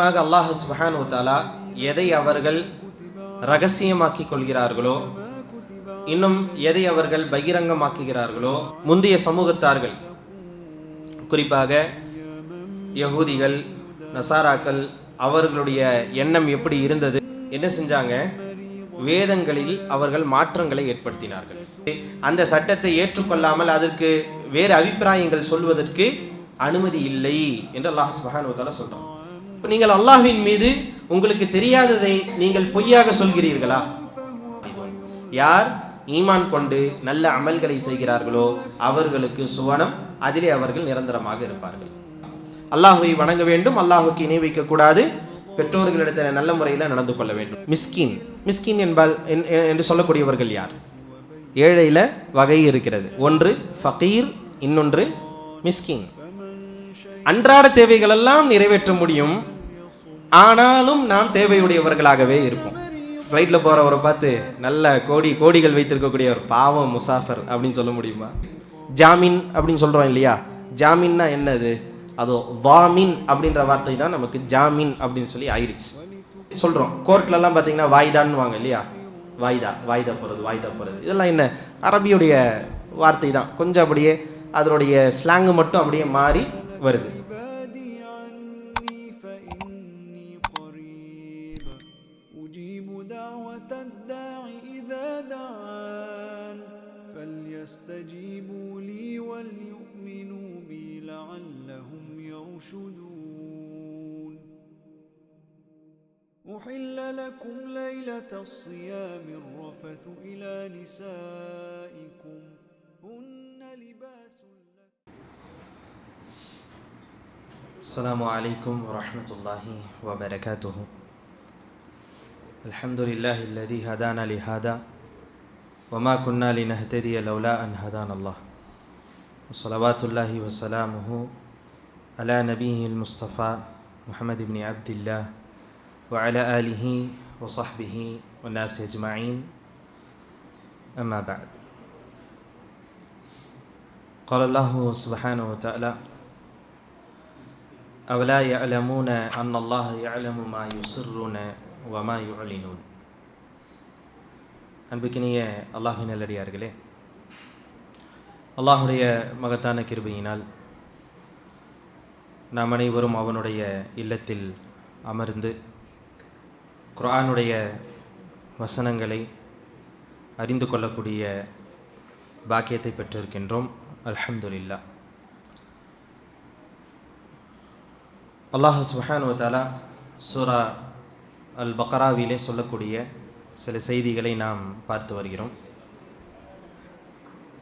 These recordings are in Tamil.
அல்லாஹ் சுப்ஹானஹு வ தஆலா எதை அவர்கள் ரகசியமாக்கிக் கொள்கிறார்களோ, இன்னும் எதை அவர்கள் பகிரங்கமாக்குகிறார்களோ, முந்தைய சமூகத்தார்கள், குறிப்பாக யகூதிகள், நசாராக்கள், அவர்களுடைய எண்ணம் எப்படி இருந்தது, என்ன செஞ்சாங்க? வேதங்களில் அவர்கள் மாற்றங்களை ஏற்படுத்தினார்கள். அந்த சட்டத்தை ஏற்றுக்கொள்ளாமல் அதற்கு வேறு அபிப்பிராயங்கள் சொல்வதற்கு அனுமதி இல்லை என்று அல்லாஹ் சுப்ஹானஹு வ தஆலா சொல்றான். இப்போ நீங்கள் அல்லாஹ்வின் மீது உங்களுக்கு தெரியாததை நீங்கள் பொய்யாக சொல்கிறீர்களா? யார் ஈமான் கொண்டு நல்ல அமல்களை செய்கிறார்களோ அவர்களுக்கு சுவனம், அதிலே அவர்கள் நிரந்தரமாக இருப்பார்கள். அல்லாஹ்வை வணங்க வேண்டும், அல்லாஹ்வுக்கு இணை வைக்க கூடாது, பெற்றோர்களிடத்தில் நல்ல முறையில் நடந்து கொள்ள வேண்டும். மிஸ்கின், மிஸ்கின் என்பால் என்று சொல்லக்கூடியவர்கள் யார்? ஏழையில வகை இருக்கிறது. ஒன்று ஃபகீர், இன்னொன்று மிஸ்கின். அன்றாட தேவைகள் எல்லாம் நிறைவேற்ற முடியும், ஆனாலும் நாம் தேவையுடையவர்களாகவே இருப்போம். ஃப்ளைட்டில் போகிறவரை பார்த்து நல்ல கோடிகள் வைத்திருக்கக்கூடிய ஒரு பாவம் முசாஃபர் அப்படின்னு சொல்ல முடியுமா? ஜாமீன் அப்படின்னு சொல்கிறோம் இல்லையா? ஜாமீன்னா என்னது? அது வாமின் அப்படின்ற வார்த்தை தான் நமக்கு ஜாமீன் அப்படின்னு சொல்லி ஆயிடுச்சு. சொல்கிறோம் கோர்ட்லலாம் பார்த்தீங்கன்னா வாய்தான்னு வாங்க இல்லையா? வாய்தா போகிறது இதெல்லாம் என்ன? அரபியுடைய வார்த்தை தான், கொஞ்சம் அப்படியே அதனுடைய ஸ்லாங்கு மட்டும் அப்படியே மாறி வருது. أحل لكم ليلة الصيام الرفث إلى نسائكم هن لباس لكم. السلام عليكم ورحمة الله وبركاته. الحمد لله الذي هدانا لهذا وما كنا لنهتدي لولا أن هدانا الله. وصلوات الله وسلامه على نبيه المصطفى محمد بن عبد الله وعلى آله وصحبه والناس أجمعين. أما بعد. قال الله سبحانه وتعالى: أولا يعلمون أن الله يعلم ما يسرون وما يعلنون. அன்புக்கினிய அல்லாஹ்வின் நல்லடியார்களே, அல்லாஹுடைய மகத்தான கிருபையினால் நாம் அனைவரும் அவனுடைய இல்லத்தில் அமர்ந்து குர்ஆனுடைய வசனங்களை அறிந்து கொள்ளக்கூடிய பாக்கியத்தை பெற்றிருக்கின்றோம். அல்ஹம்துலில்லாஹ். அல்லாஹ் சுப்ஹானஹு வ தஆலா சூரா அல் பக்ராவிலே சொல்லக்கூடிய சில செய்திகளை நாம் பார்த்து வருகிறோம்.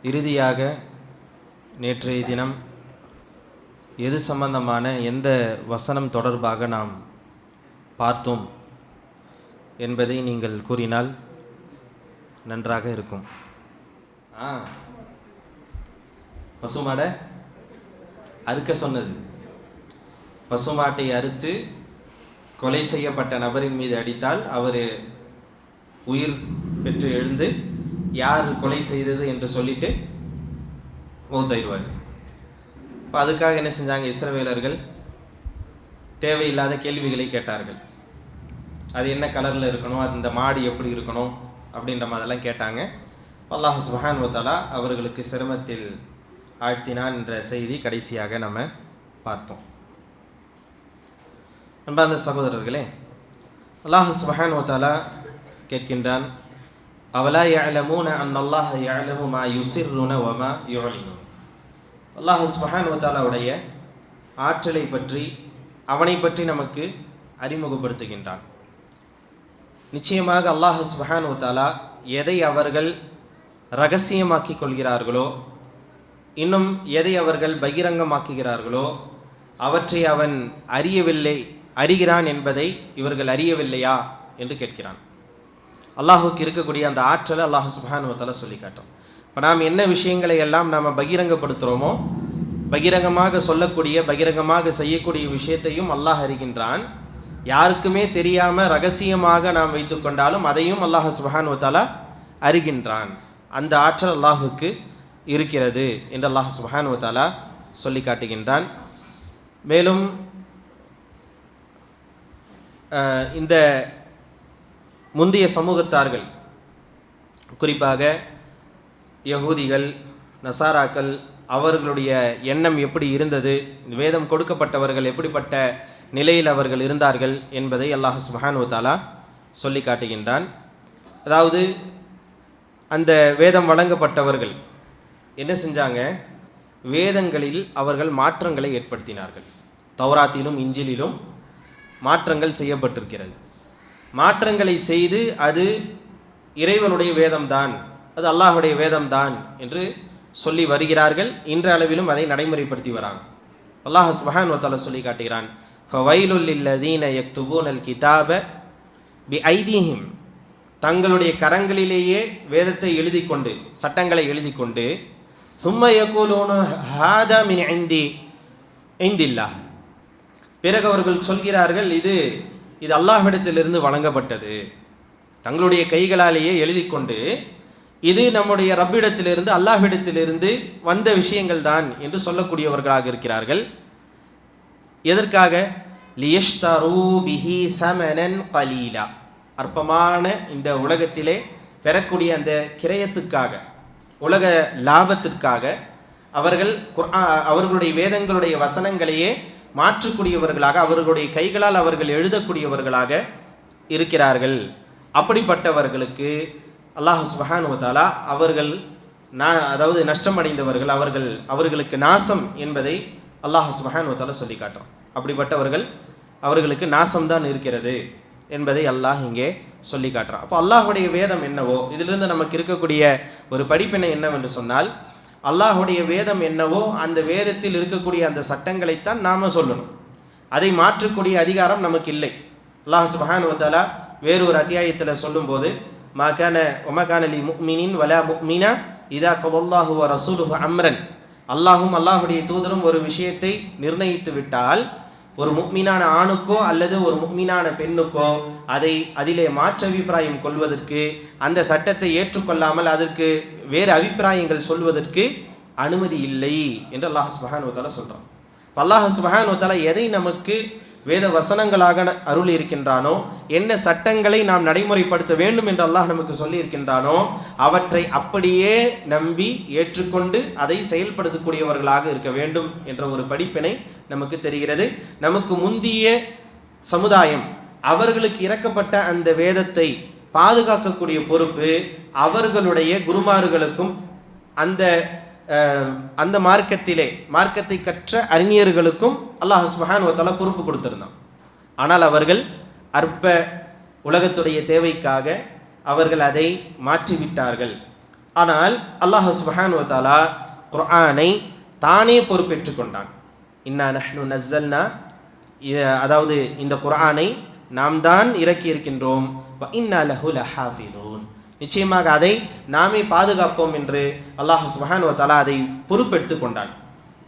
இறுதியாக நேற்றைய தினம் எது சம்பந்தமான எந்த வசனம் தொடர்பாக நாம் பார்த்தோம் என்பதை நீங்கள் கூறினால் நன்றாக இருக்கும். பசுமாடை அறுக்க சொன்னது. பசுமாட்டை அறுத்து கொலை செய்யப்பட்ட நபரின் மீது அடித்தால் அவர் உயிர் பெற்று எழுந்து யார் கொலை செய்தது என்று சொல்லிட்டு மௌத்தாயிடுவார். இப்போ அதுக்காக என்ன செஞ்சாங்க? இஸ்ரவேலர்கள் தேவையில்லாத கேள்விகளை கேட்டார்கள். அது என்ன கலரில் இருக்கணும், அது இந்த மாடு எப்படி இருக்கணும் அப்படின்ற மாதிரிலாம் கேட்டாங்க. அல்லாஹ் சுப்ஹானஹு வ தஆலா அவர்களுக்கு சிரமத்தில் ஆழ்த்தினான் என்ற செய்தி கடைசியாக நம்ம பார்த்தோம். அன்பார்ந்த சகோதரர்களே, அல்லாஹ் சுப்ஹானஹு வ தஆலா கேட்கின்றான், அவலா யஅலமூன அன்னல்லாஹ யஅலமு மா யுஸிர்ருன வ மா யுஅலினூன். அல்லாஹ் சுப்ஹானஹு வ தஆலாவுடைய ஆற்றலை பற்றி, அவனை பற்றி நமக்கு அறிமுகப்படுத்துகின்றான். நிச்சயமாக அல்லாஹ் சுப்ஹானஹு வ தஆலா எதை அவர்கள் ரகசியமாக்கிக் கொள்கிறார்களோ, இன்னும் எதை அவர்கள் பகிரங்கமாக்குகிறார்களோ அவற்றை அவன் அறிகிறான் என்பதை இவர்கள் அறியவில்லையா என்று கேட்கிறான். அல்லாஹுக்கு இருக்கக்கூடிய அந்த ஆற்றலை அல்லாஹ் சுப்ஹானஹு வ தஆலா சொல்லி காட்டும். இப்போ நாம் என்ன விஷயங்களை எல்லாம் நாம் பகிரங்கப்படுத்துகிறோமோ, பகிரங்கமாக சொல்லக்கூடிய பகிரங்கமாக செய்யக்கூடிய விஷயத்தையும் அல்லாஹ் அறிகின்றான். யாருக்குமே தெரியாமல் ரகசியமாக நாம் வைத்து கொண்டாலும் அதையும் அல்லாஹ் சுப்ஹானஹு வ தஆலா அறிகின்றான். அந்த ஆற்றல் அல்லாஹுக்கு இருக்கிறது என்று அல்லாஹ் சுப்ஹானஹு வ தஆலா சொல்லி காட்டுகின்றான். மேலும் இந்த முந்தைய சமூகத்தார்கள், குறிப்பாக யகூதிகள், நசாராக்கள், அவர்களுடைய எண்ணம் எப்படி இருந்தது, வேதம் கொடுக்கப்பட்டவர்கள் எப்படிப்பட்ட நிலையில் அவர்கள் இருந்தார்கள் என்பதை அல்லாஹ் சுப்ஹானஹு வ தஆலா சொல்லி காட்டுகின்றான். அதாவது அந்த வேதம் வழங்கப்பட்டவர்கள் என்ன செஞ்சாங்க? வேதங்களில் அவர்கள் மாற்றங்களை ஏற்படுத்தினார்கள். தௌராத்திலும் இஞ்சிலிலும் மாற்றங்கள் செய்யப்பட்டிருக்கிறது. மாற்றங்களை செய்து அது இறைவனுடைய வேதம்தான், அது அல்லாஹுடைய வேதம்தான் என்று சொல்லி வருகிறார்கள். இன்ற அளவிலும் அதை நடைமுறைப்படுத்தி வராங்க. அல்லாஹ் சுப்ஹானஹு வ தஆலா சொல்லி காட்டுகிறான், ஃபவைலுல் லில்லதீன யக்துபூனல் கிதாப பிஐதீஹிம், தங்களுடைய கரங்களிலேயே வேதத்தை எழுதி கொண்டு, சட்டங்களை எழுதி கொண்டு, சும்ம யகூலூன ஹாதா மின் இந்தில்லாஹ், பிறகு அவர்கள் சொல்கிறார்கள் இது அல்லாஹ்விடத்திலிருந்து வழங்கப்பட்டது. தங்களுடைய கைகளாலேயே எழுதி கொண்டு இது நம்முடைய ரப்பிடத்திலிருந்து, அல்லாஹ்விடத்திலிருந்து வந்த விஷயங்கள் தான் என்று சொல்லக்கூடியவர்களாக இருக்கிறார்கள். எதற்காக? லியஷ்தரூ பிஹி தமனன் கலீலா, அற்பமான இந்த உலகத்திலே பெறக்கூடிய அந்த கிரயத்துக்காக, உலக லாபத்திற்காக அவர்கள் அவர்களுடைய வேதங்களுடைய வசனங்களையே மாற்றக்கூடியவர்களாக, அவர்களுடைய கைகளால் அவர்கள் எழுதக்கூடியவர்களாக இருக்கிறார்கள். அப்படிப்பட்டவர்களுக்கு அல்லாஹ் சுப்ஹானஹு வ தஆலா அவர்கள் அதாவது நஷ்டமடைந்தவர்கள், அவர்களுக்கு நாசம் என்பதை அல்லாஹ் சுப்ஹானஹு வ தஆலா சொல்லி காட்டுறான். அப்படிப்பட்டவர்கள் அவர்களுக்கு நாசம்தான் இருக்கிறது என்பதை அல்லாஹ் இங்கே சொல்லி காட்டுறான். அப்போ அல்லாஹுடைய வேதம் என்னவோ, இதிலிருந்து நமக்கு இருக்கக்கூடிய ஒரு படிப்பினை என்னவென்று சொன்னால், அல்லாஹுடைய வேதம் என்னவோ அந்த வேதத்தில் இருக்கக்கூடிய அந்த சட்டங்களைத்தான் நாம சொல்லணும். அதை மாற்றக்கூடிய அதிகாரம் நமக்கு இல்லை. அல்லாஹ் சுப்ஹானஹு வ தஆலா வேறு ஒரு அத்தியாயத்தில் சொல்லும்போது, மா கான லி முஃமினின் வலா முஃமினா இதா கதல்லாஹு வ ரசூலுஹு அம்ரன், அல்லாஹும் அல்லாஹுடைய தூதரும் ஒரு விஷயத்தை நிர்ணயித்து விட்டால், ஒரு முஃமினான ஆணுக்கோ அல்லது ஒரு முஃமினான பெண்ணுக்கோ அதிலே மாற்று அபிப்பிராயம் கொள்வதற்கு, அந்த சட்டத்தை ஏற்றுக்கொள்ளாமல் அதற்கு வேறு அபிப்பிராயங்கள் சொல்வதற்கு அனுமதி இல்லை என்று அல்லாஹ் சுப்ஹானஹு வ தஆலா சொல்றான். அல்லாஹ் சுப்ஹானஹு வ தஆலா எதை நமக்கு வேத வசனங்களாக அருள் இருக்கின்றானோ, என்ன சட்டங்களை நாம் நடைமுறைப்படுத்த வேண்டும் என்று அல்லாஹ் நமக்கு சொல்லி இருக்கின்றானோ, அவற்றை அப்படியே நம்பி ஏற்றுக்கொண்டு அதை செயல்படுத்தக்கூடியவர்களாக இருக்க வேண்டும் என்ற ஒரு படிப்பினை நமக்கு தெரிகிறது. நமக்கு முந்திய சமுதாயம், அவர்களுக்கு இறக்கப்பட்ட அந்த வேதத்தை பாதுகாக்கக்கூடிய பொறுப்பு அவர்களுடைய குருமார்களுக்கும் அந்த மார்க்கத்தை கற்ற அறிஞர்களுக்கும் அல்லாஹ் சுப்ஹானஹு வ தஆலா பொறுப்பு கொடுத்திருந்தான். ஆனால் அவர்கள் அற்ப உலகத்துடைய தேவைக்காக அவர்கள் அதை மாற்றிவிட்டார்கள். ஆனால் அல்லாஹ் சுப்ஹானஹு வ தஆலா குர்ஆனை தானே பொறுப்பேற்றுக் கொண்டான். இன்னா நஹ்னு நஸ்ஸல்னா, அதாவது இந்த குர்ஆனை நாம் தான் இறக்கி இருக்கின்றோம், வ இன்னா லஹு லஹாஃபிதூன், நிச்சயமாக அதை நாமே பாதுகாப்போம் என்று அல்லாஹ் சுப்ஹானஹு வ தஆலா அதை பொறுப்பெடுத்துக் கொண்டான்.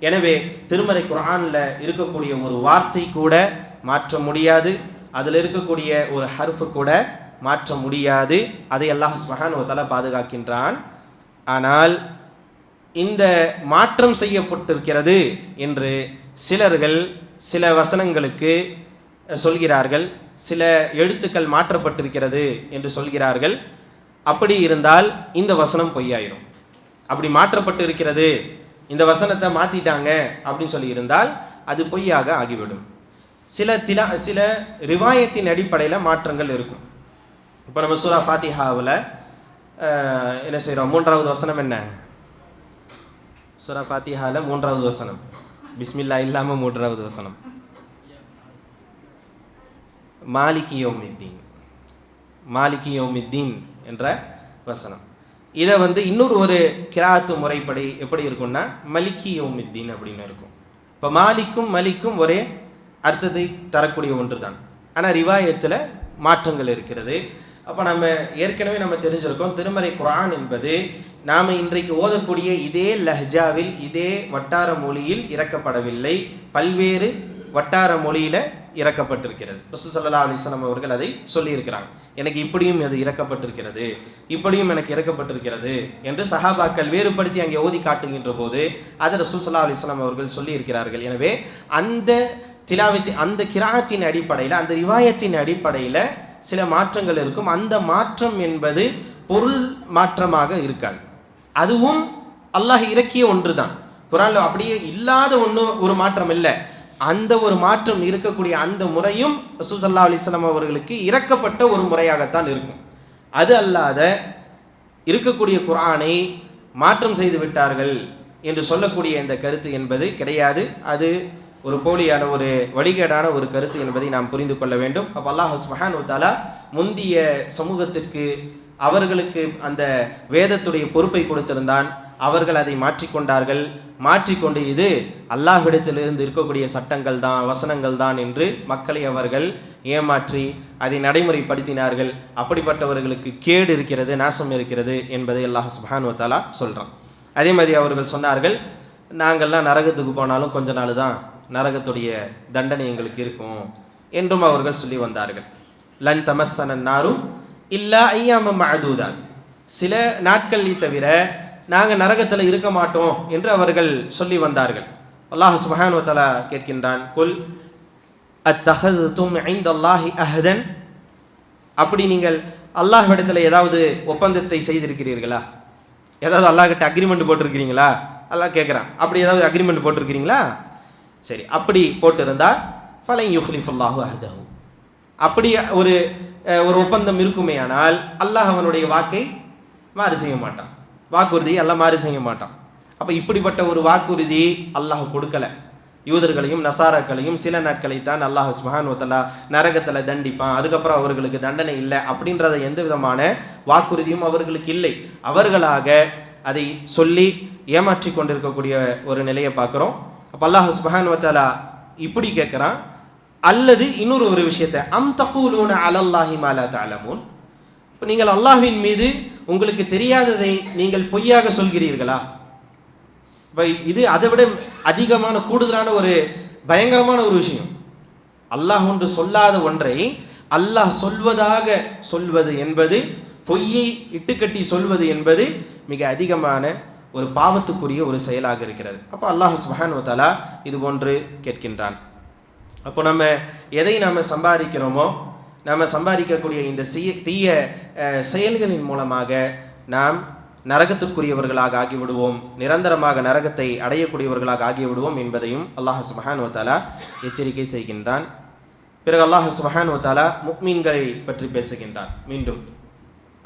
எனவே திருமறை குர்ஆனில் இருக்கக்கூடிய ஒரு வார்த்தை கூட மாற்ற முடியாது, அதில் இருக்கக்கூடிய ஒரு ஹர்ஃப் கூட மாற்ற முடியாது. அதை அல்லாஹ் சுப்ஹானஹு வ தஆலா பாதுகாக்கின்றான். ஆனால் இந்த மாற்றம் செய்யப்பட்டிருக்கிறது என்று சிலர்கள் சில வசனங்களுக்கு சொல்கிறார்கள், சில எழுத்துக்கள் மாற்றப்பட்டிருக்கிறது என்று சொல்கிறார்கள். அப்படி இருந்தால் இந்த வசனம் பொய்யாயிரும். அப்படி மாற்றப்பட்டு இருக்கிறது, இந்த வசனத்தை மாற்றிட்டாங்க அப்படின்னு சொல்லி இருந்தால் அது பொய்யாக ஆகிவிடும். சில ரிவாயத்தின் அடிப்படையில் மாற்றங்கள் இருக்கும். இப்போ நம்ம சூரா ஃபாத்திஹாவில் என்ன செய்கிறோம்? 3வது வசனம் என்ன? சூரா ஃபாத்திஹாவில் 3வது வசனம், பிஸ்மில்லா இல்லாமல் 3வது வசனம், மாலிகி யௌமித்தீன், மாலிகி யௌமித்தீன் என்ற வசனம். இதை இன்னொரு ஒரு கிராத்து முறைப்படி எப்படி இருக்கும்னா மலிக்கி யௌமித்தீன் அப்படின்னு இருக்கும். இப்போ மாலிக்கும் மலிக்கும் ஒரே அர்த்தத்தை தரக்கூடிய ஒன்று தான், ஆனால் ரிவாயத்தில் மாற்றங்கள் இருக்கிறது. அப்போ நம்ம ஏற்கனவே தெரிஞ்சிருக்கோம், திருமறை குர்ஆன் என்பது நாம் இன்றைக்கு ஓதக்கூடிய இதே லஹ்ஜாவில், இதே வட்டார மொழியில் இறக்கப்படவில்லை, பல்வேறு வட்டார மொழியில் இறக்கப்பட்டிருக்கிறது. ரசூல் ஸல்லல்லாஹு அலைஹி வஸல்லம் அவர்கள் அதை சொல்லியிருக்கிறாங்க. எனக்கு இப்படியும் அது இறக்கப்பட்டிருக்கிறது, இப்படியும் எனக்கு இறக்கப்பட்டிருக்கிறது என்று சஹாபாக்கள் வேறுபடுத்தி அங்கே ஓதி காட்டுகின்ற போது அதை ரசூல் ஸல்லல்லாஹு அலைஹி வஸல்லம் அவர்கள் சொல்லியிருக்கிறார்கள். எனவே அந்த திலாவத்தி அந்த கிராத்தின் அடிப்படையில், அந்த ரிவாயத்தின் அடிப்படையில் சில மாற்றங்கள் இருக்கும். அந்த மாற்றம் என்பது பொருள் மாற்றமாக இருக்காது. அதுவும் அல்லாஹ் இறக்கிய ஒன்று தான். குர்ஆன்ல அப்படியே இல்லாத ஒரு மாற்றம் இல்லை. அந்த ஒரு மாற்றம் இருக்கக்கூடிய அந்த முறையும் ரசூல் ஸல்லல்லாஹு அலைஹி வஸல்லம் அவர்களுக்கு இறக்கப்பட்ட ஒரு முறையாகத்தான் இருக்கும். அது அல்லாத இருக்கக்கூடிய குர்ஆனை மாற்றம் செய்து விட்டார்கள் என்று சொல்லக்கூடிய இந்த கருத்து என்பது கிடையாது. அது ஒரு போலியான ஒரு வழிகேடான ஒரு கருத்து என்பதை நாம் புரிந்து கொள்ள வேண்டும். அப்போ அல்லாஹ் சுப்ஹானஹு வ தஆலா முந்திய சமூகத்திற்கு அவர்களுக்கு அந்த வேதத்துடைய பொறுப்பை கொடுத்திருந்தான். அவர்கள் அதை மாற்றிக்கொண்டார்கள். மாற்றிக்கொண்டு இது அல்லாஹ்விடத்திலிருந்து இருக்கக்கூடிய சட்டங்கள் தான், வசனங்கள் தான் என்று மக்களை அவர்கள் ஏமாற்றி அதை நடைமுறைப்படுத்தினார்கள். அப்படிப்பட்டவர்களுக்கு கேடு இருக்கிறது, நாசம் இருக்கிறது என்பதை அல்லாஹ் சுப்ஹானஹு வ தஆலா சொல்கிறான். அதே மாதிரி அவர்கள் சொன்னார்கள், நாங்கள்லாம் நரகத்துக்கு போனாலும் கொஞ்ச நாள் தான் நரகத்துடைய தண்டனை எங்களுக்கு இருக்கும் என்றும் அவர்கள் சொல்லி வந்தார்கள். லன் தமஸ்ஸன நாரு இல்லா ஐயாம மஅதூதா, சில நாட்களை தவிர நாங்கள் நரகத்தில் இருக்க மாட்டோம் என்று அவர்கள் சொல்லி வந்தார்கள். அல்லாஹ் சுப்ஹானஹு வ தஆலா கேட்கின்றான், குல் அத்தஹதுதும் இன்தல்லாஹி அஹதன், அப்படி நீங்கள் அல்லாஹ்விடத்தில் ஏதாவது ஒப்பந்தத்தை செய்திருக்கிறீர்களா? ஏதாவது அல்லாஹ்கிட்ட அக்ரிமெண்ட் போட்டிருக்கிறீங்களா? அல்லாஹ் கேட்குறான், அப்படி ஏதாவது அக்ரிமெண்ட் போட்டிருக்கிறீங்களா? சரி, அப்படி போட்டிருந்தா ஃபலன் யுக்லிஃபுல்லாஹு அஹதஹு, அப்படி ஒரு ஒப்பந்தம் இருக்குமே ஆனால் அல்லாஹ் அவனுடைய வாக்கை மாறு செய்ய மாட்டான், வாக்குறுதியை அல்லாஹ் மாறு செய்ய மாட்டான். அப்போ இப்படிப்பட்ட ஒரு வாக்குறுதி அல்லாஹ் கொடுக்கலை. யூதர்களையும் நசாராக்களையும் சில நாட்களை தான் அல்லாஹ் சுப்ஹானஹு வ தஆலா நரகத்தில் தண்டிப்பான், அதுக்கப்புறம் அவர்களுக்கு தண்டனை இல்லை அப்படின்றத எந்த விதமான வாக்குறுதியும் அவர்களுக்கு இல்லை. அவர்களாக அதை சொல்லி ஏமாற்றி கொண்டிருக்கக்கூடிய ஒரு நிலையை பார்க்குறோம். அப்போ அல்லாஹ் சுப்ஹானஹு வ தஆலா இப்படி கேட்குறான். அல்லது இன்னொரு ஒரு விஷயத்தை, அம் தகூலூன அலல்லாஹி மா லா தஅலமூன், இப்போ நீங்கள் அல்லாஹ்வின் மீது உங்களுக்கு தெரியாததை நீங்கள் பொய்யாக சொல்கிறீர்களா? இப்போ இது அதை விட அதிகமான கூடுதலான ஒரு பயங்கரமான ஒரு விஷயம். அல்லாஹ் ஒன்று சொல்லாத ஒன்றை அல்லாஹ் சொல்வதாக சொல்வது என்பது, பொய்யை இட்டுக்கட்டி சொல்வது என்பது மிக அதிகமான ஒரு பாவத்துக்குரிய ஒரு செயலாக இருக்கிறது. அப்போ அல்லாஹ் சுப்ஹானஹு வ தஆலா இது போன்று கேட்கின்றான். அப்போ நம்ம எதை நாம் சம்பாதிக்கிறோமோ, நாம் சம்பாதிக்கக்கூடிய இந்த தீய செயல்களின் மூலமாக நாம் நரகத்திற்குரியவர்களாக ஆகிவிடுவோம், நிரந்தரமாக நரகத்தை அடையக்கூடியவர்களாக ஆகிவிடுவோம் என்பதையும் அல்லாஹ் சுப்ஹானஹு வ தஆலா எச்சரிக்கை செய்கின்றான். பிறகு அல்லாஹ் சுப்ஹானஹு வ தஆலா முஃமின்களை பற்றி பேசுகின்றான். மீண்டும்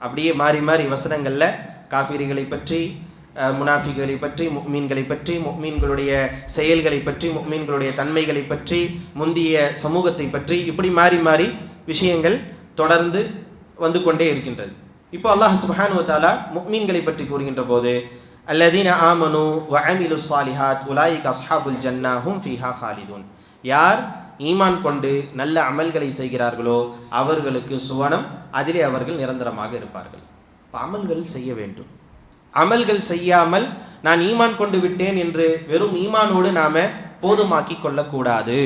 அப்படியே மாறி மாறி வசனங்களில் காஃபிர்களை பற்றி, முனாஃபிகளை பற்றி, முஃமின்களை பற்றி, முஃமின்களுடைய செயல்களை பற்றி, முஃமின்களுடைய தன்மைகளை பற்றி, முந்திய சமூகத்தை பற்றி, இப்படி மாறி மாறி விஷயங்கள் தொடர்ந்து வந்து கொண்டே இருக்கின்றது. இப்போ அல்லாஹ் சுப்ஹானஹு வ தஆலா முஃமின்களை பற்றி கூறுகின்ற போது, அல்லதீன ஆமனு வ அமிலு ஸாலிஹாத் உலாயிக அஸ்ஹாபுல் ஜன்னா ஹும் ஃபீஹா காலிதூன், யார் ஈமான் கொண்டு நல்ல அமல்களை செய்கிறார்களோ அவர்களுக்கு சுவனம், அதிலே அவர்கள் நிரந்தரமாக இருப்பார்கள். அமல்கள் செய்ய வேண்டும். அமல்கள் செய்யாமல் நான் ஈமான் கொண்டு விட்டேன் என்று வெறும் ஈமானோடு நாம போதுமாக்கி கொள்ளக்கூடாது.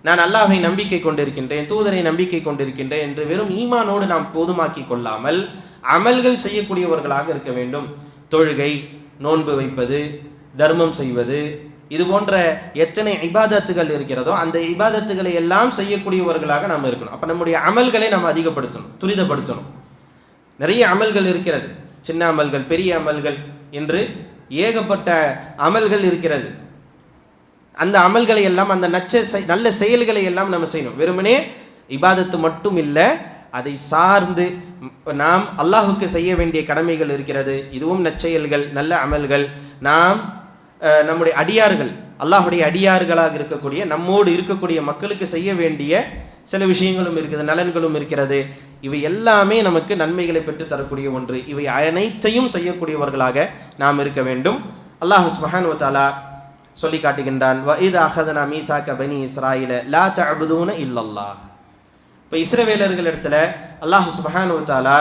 நான் அல்லாஹ்வை நம்பிக்கை கொண்டிருக்கின்றேன், தூதரை நம்பிக்கை கொண்டிருக்கின்றேன் என்று வெறும் ஈமானோடு நாம் போதுமாக்கி கொள்ளாமல் அமல்கள் செய்யக்கூடியவர்களாக இருக்க வேண்டும். தொழுகை, நோன்பு வைப்பது, தர்மம் செய்வது, இது போன்ற எத்தனை இபாதத்துகள் இருக்கிறதோ அந்த இபாதத்துகளை எல்லாம் செய்யக்கூடியவர்களாக நாம் இருக்கணும். அப்போ நம்முடைய அமல்களை நாம் அதிகப்படுத்தணும், துரிதப்படுத்தணும். நிறைய அமல்கள் இருக்கிறது, சின்ன அமல்கள், பெரிய அமல்கள் என்று ஏகப்பட்ட அமல்கள் இருக்கிறது. அந்த அமல்களை எல்லாம், அந்த நல்ல செயல்களை எல்லாம் நம்ம செய்யணும். வெறுமனே இபாதத்து மட்டும் இல்லை, அதை சார்ந்து நாம் அல்லாஹுக்கு செய்ய வேண்டிய கடமைகள் இருக்கிறது. இதுவும் நற்செயல்கள், நல்ல அமல்கள். நாம் நம்முடைய அடியார்கள், அல்லாஹுடைய அடியார்களாக இருக்கக்கூடிய நம்மோடு இருக்கக்கூடிய மக்களுக்கு செய்ய வேண்டிய சில விஷயங்களும் இருக்குது, நலன்களும் இருக்கிறது. இவை எல்லாமே நமக்கு நன்மைகளை பெற்று தரக்கூடிய ஒன்று. இவை அனைத்தையும் செய்யக்கூடியவர்களாக நாம் இருக்க வேண்டும். அல்லாஹ் சுப்ஹானஹு வ தஆலா சொல்லி காட்டுகின்றான், வ இத அஹதனா மீசாக பனி இஸ்ராயீல லா தஅபுதூன இல்லல்லாஹ். இப்போ இஸ்ரவேலர்களிடத்துல அல்லாஹ் சுப்ஹானஹு வ தஆலா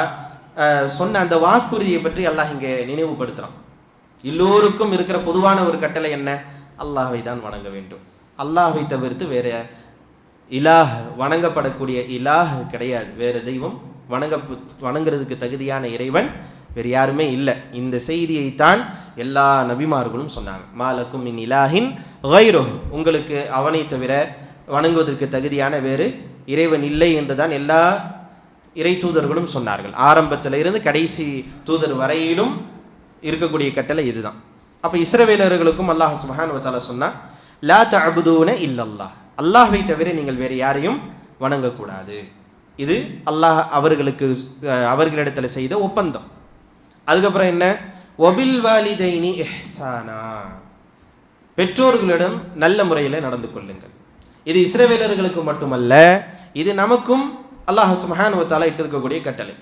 சொன்ன அந்த வாக்குறுதியை பற்றி அல்லாஹ் இங்கே நினைவுபடுத்துறான். எல்லோருக்கும் இருக்கிற பொதுவான ஒரு கட்டளை என்ன? அல்லாஹ்வை தான் வணங்க வேண்டும். அல்லாஹ்வை தவிர்த்து வேற இலாஹ், வணங்கப்படக்கூடிய இலாஹ் கிடையாது. வேறு தெய்வம் வணங்குறதுக்கு தகுதியான இறைவன் வேறு யாருமே இல்லை. இந்த செய்தியைத்தான் எல்லா நபிமார்களும் சொன்னாங்க. மாலக்கும் மின் இலாஹின் கைருஹ், உங்களுக்கு அவனை தவிர வணங்குவதற்கு தகுதியான வேறு இறைவன் இல்லை என்றுதான் எல்லா இறை தூதர்களும் சொன்னார்கள். ஆரம்பத்தில் இருந்து கடைசி தூதர் வரையிலும் இருக்கக்கூடிய கட்டளை இதுதான். அப்போ இஸ்ரவேலர்களுக்கும் அல்லாஹ் சுப்ஹானஹு வ தஆலா சொன்னா, லா தஅபுதூன இல்லல்லாஹ், அல்லாஹ்வை தவிர நீங்கள் வேறு யாரையும் வணங்கக்கூடாது. இது அல்லாஹ் அவர்களிடத்தில் செய்த ஒப்பந்தம். அதுக்கப்புறம் என்ன, வபில் வாலிதைனி இஹ்சானா, பெற்றோர்களிடம் நல்ல முறையில் நடந்து கொள்ளுங்கள். இது இஸ்ரவேலர்களுக்கு மட்டுமல்ல, இது நமக்கும் அல்லாஹ் சுப்ஹானஹு வ தஆலா இட்டிருக்கக்கூடிய கட்டளை.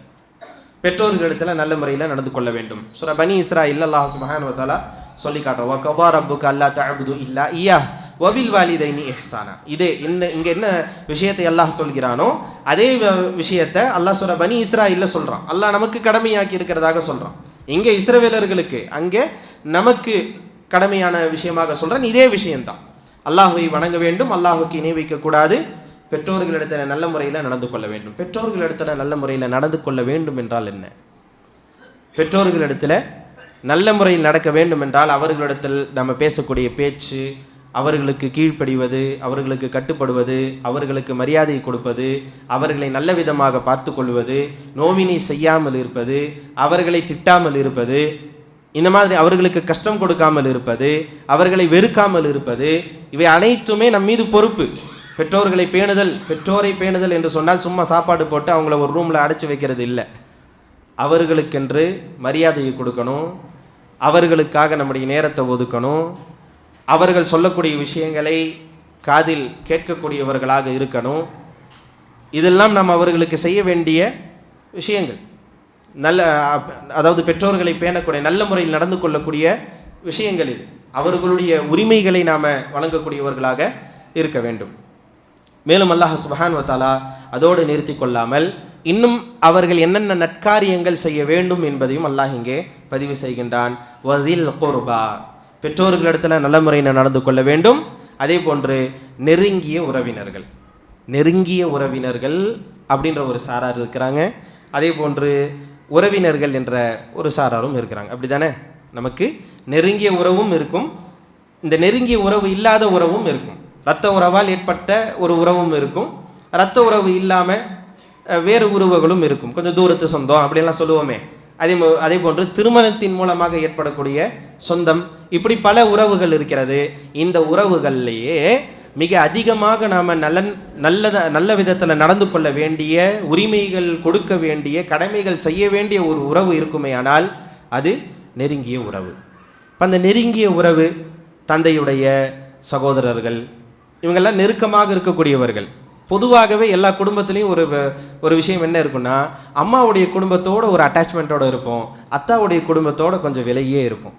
பெற்றோர்களிடத்தில் நல்ல முறையில் நடந்து கொள்ள வேண்டும். சூரா பனி இஸ்ராயில் அல்லாஹ் சுப்ஹானஹு வ தஆலா சொல்லி காட்டுறோம், வகதா ரப்புக அல்லா தஅபுது இல்லா இய்யாஹ் வபில் வாலிதைனி இஹ்சானா. இதே இங்கே என்ன விஷயத்தை அல்லாஹ் சொல்கிறானோ அதே விஷயத்தை அல்லாஹ் சூரா பனி இஸ்ராயில்ல சொல்கிறான். அல்லாஹ் நமக்கு கடமையாக்கி இருக்கிறதாக சொல்கிறான். இங்கே இஸ்ரவேலர்களுக்கு, அங்கே நமக்கு கடமையான விஷயமாக சொல்கிறான். இதே விஷயம்தான், அல்லாஹ்வை வணங்க வேண்டும், அல்லாஹுக்கு இணை வைக்கக்கூடாது, பெற்றோர்களிடத்தில் நல்ல முறையில் நடந்து கொள்ள வேண்டும். பெற்றோர்களிடத்தில் நல்ல முறையில் நடந்து கொள்ள வேண்டும் என்றால் என்ன? பெற்றோர்களிடத்தில் நல்ல முறையில் நடக்க வேண்டும் என்றால் அவர்களிடத்தில் நம்ம பேசக்கூடிய பேச்சு, அவர்களுக்கு கீழ்ப்படிவது, அவர்களுக்கு கட்டுப்படுவது, அவர்களுக்கு மரியாதை கொடுப்பது, அவர்களை நல்ல விதமாக பார்த்து கொள்வது, நோவினை செய்யாமல் இருப்பது, அவர்களை திட்டாமல் இருப்பது, இந்த மாதிரி அவர்களுக்கு கஷ்டம் கொடுக்காமல் இருப்பது, அவர்களை வெறுக்காமல் இருப்பது, இவை அனைத்துமே நம் மீது பொறுப்பு. பெற்றோர்களை பேணுதல், பெற்றோரை பேணுதல் என்று சொன்னால் சும்மா சாப்பாடு போட்டு அவங்கள ஒரு ரூமில் அடைச்சி வைக்கிறது இல்லை. அவர்களுக்கென்று மரியாதையை கொடுக்கணும், அவர்களுக்காக நம்முடைய நேரத்தை ஒதுக்கணும், அவர்கள் சொல்லக்கூடிய விஷயங்களை காதில் கேட்கக்கூடியவர்களாக இருக்கணும். இதெல்லாம் நாம் அவர்களுக்கு செய்ய வேண்டிய விஷயங்கள். அதாவது பெற்றோர்களை பேணக்கூடிய, நல்ல முறையில் நடந்து கொள்ளக்கூடிய விஷயங்கள் இது. அவர்களுடைய உரிமைகளை நாம் வழங்கக்கூடியவர்களாக இருக்க வேண்டும். மேலும் அல்லாஹ் சுப்ஹானஹு வ தஆலா அதோடு நிறுத்தி கொள்ளாமல் இன்னும் அவர்கள் என்னென்ன நற்காரியங்கள் செய்ய வேண்டும் என்பதையும் அல்லாஹ் இங்கே பதிவு செய்கின்றான். வதில் குர்பா, பெற்றோர்களிடத்தில் நல்ல முறையில் நடந்து கொள்ள வேண்டும். அதே போன்று நெருங்கிய உறவினர்கள், நெருங்கிய உறவினர்கள் அப்படின்ற ஒரு சாரார் இருக்கிறாங்க. அதே போன்று உறவினர்கள் என்ற ஒரு சாராரும் இருக்கிறாங்க. அப்படி தானே? நமக்கு நெருங்கிய உறவும் இருக்கும், இந்த நெருங்கிய உறவு இல்லாத உறவும் இருக்கும். இரத்த உறவால் ஏற்பட்ட ஒரு உறவும் இருக்கும், இரத்த உறவு இல்லாமல் வேறு உறவுகளும் இருக்கும், கொஞ்சம் தூரத்து சொந்தம் அப்படின்லாம் சொல்லுவோமே. அதே போன்று திருமணத்தின் மூலமாக ஏற்படக்கூடிய சொந்தம், இப்படி பல உறவுகள் இருக்கிறது. இந்த உறவுகள்லேயே மிக அதிகமாக நாம் நல்ல விதத்தில் நடந்து கொள்ள வேண்டிய, உரிமைகள் கொடுக்க வேண்டிய, கடமைகள் செய்ய வேண்டிய ஒரு உறவு இருக்குமே ஆனால் அது நெருங்கிய உறவு. இப்போ அந்த நெருங்கிய உறவு தந்தையுடைய சகோதரர்கள், இவங்கெல்லாம் நெருக்கமாக இருக்கக்கூடியவர்கள். பொதுவாகவே எல்லா குடும்பத்துலேயும் ஒரு விஷயம் என்ன இருக்குன்னா, அம்மாவுடைய குடும்பத்தோடு ஒரு அட்டாச்மெண்ட்டோடு இருப்போம், அத்தாவுடைய குடும்பத்தோடு கொஞ்சம் விலையே இருப்போம்.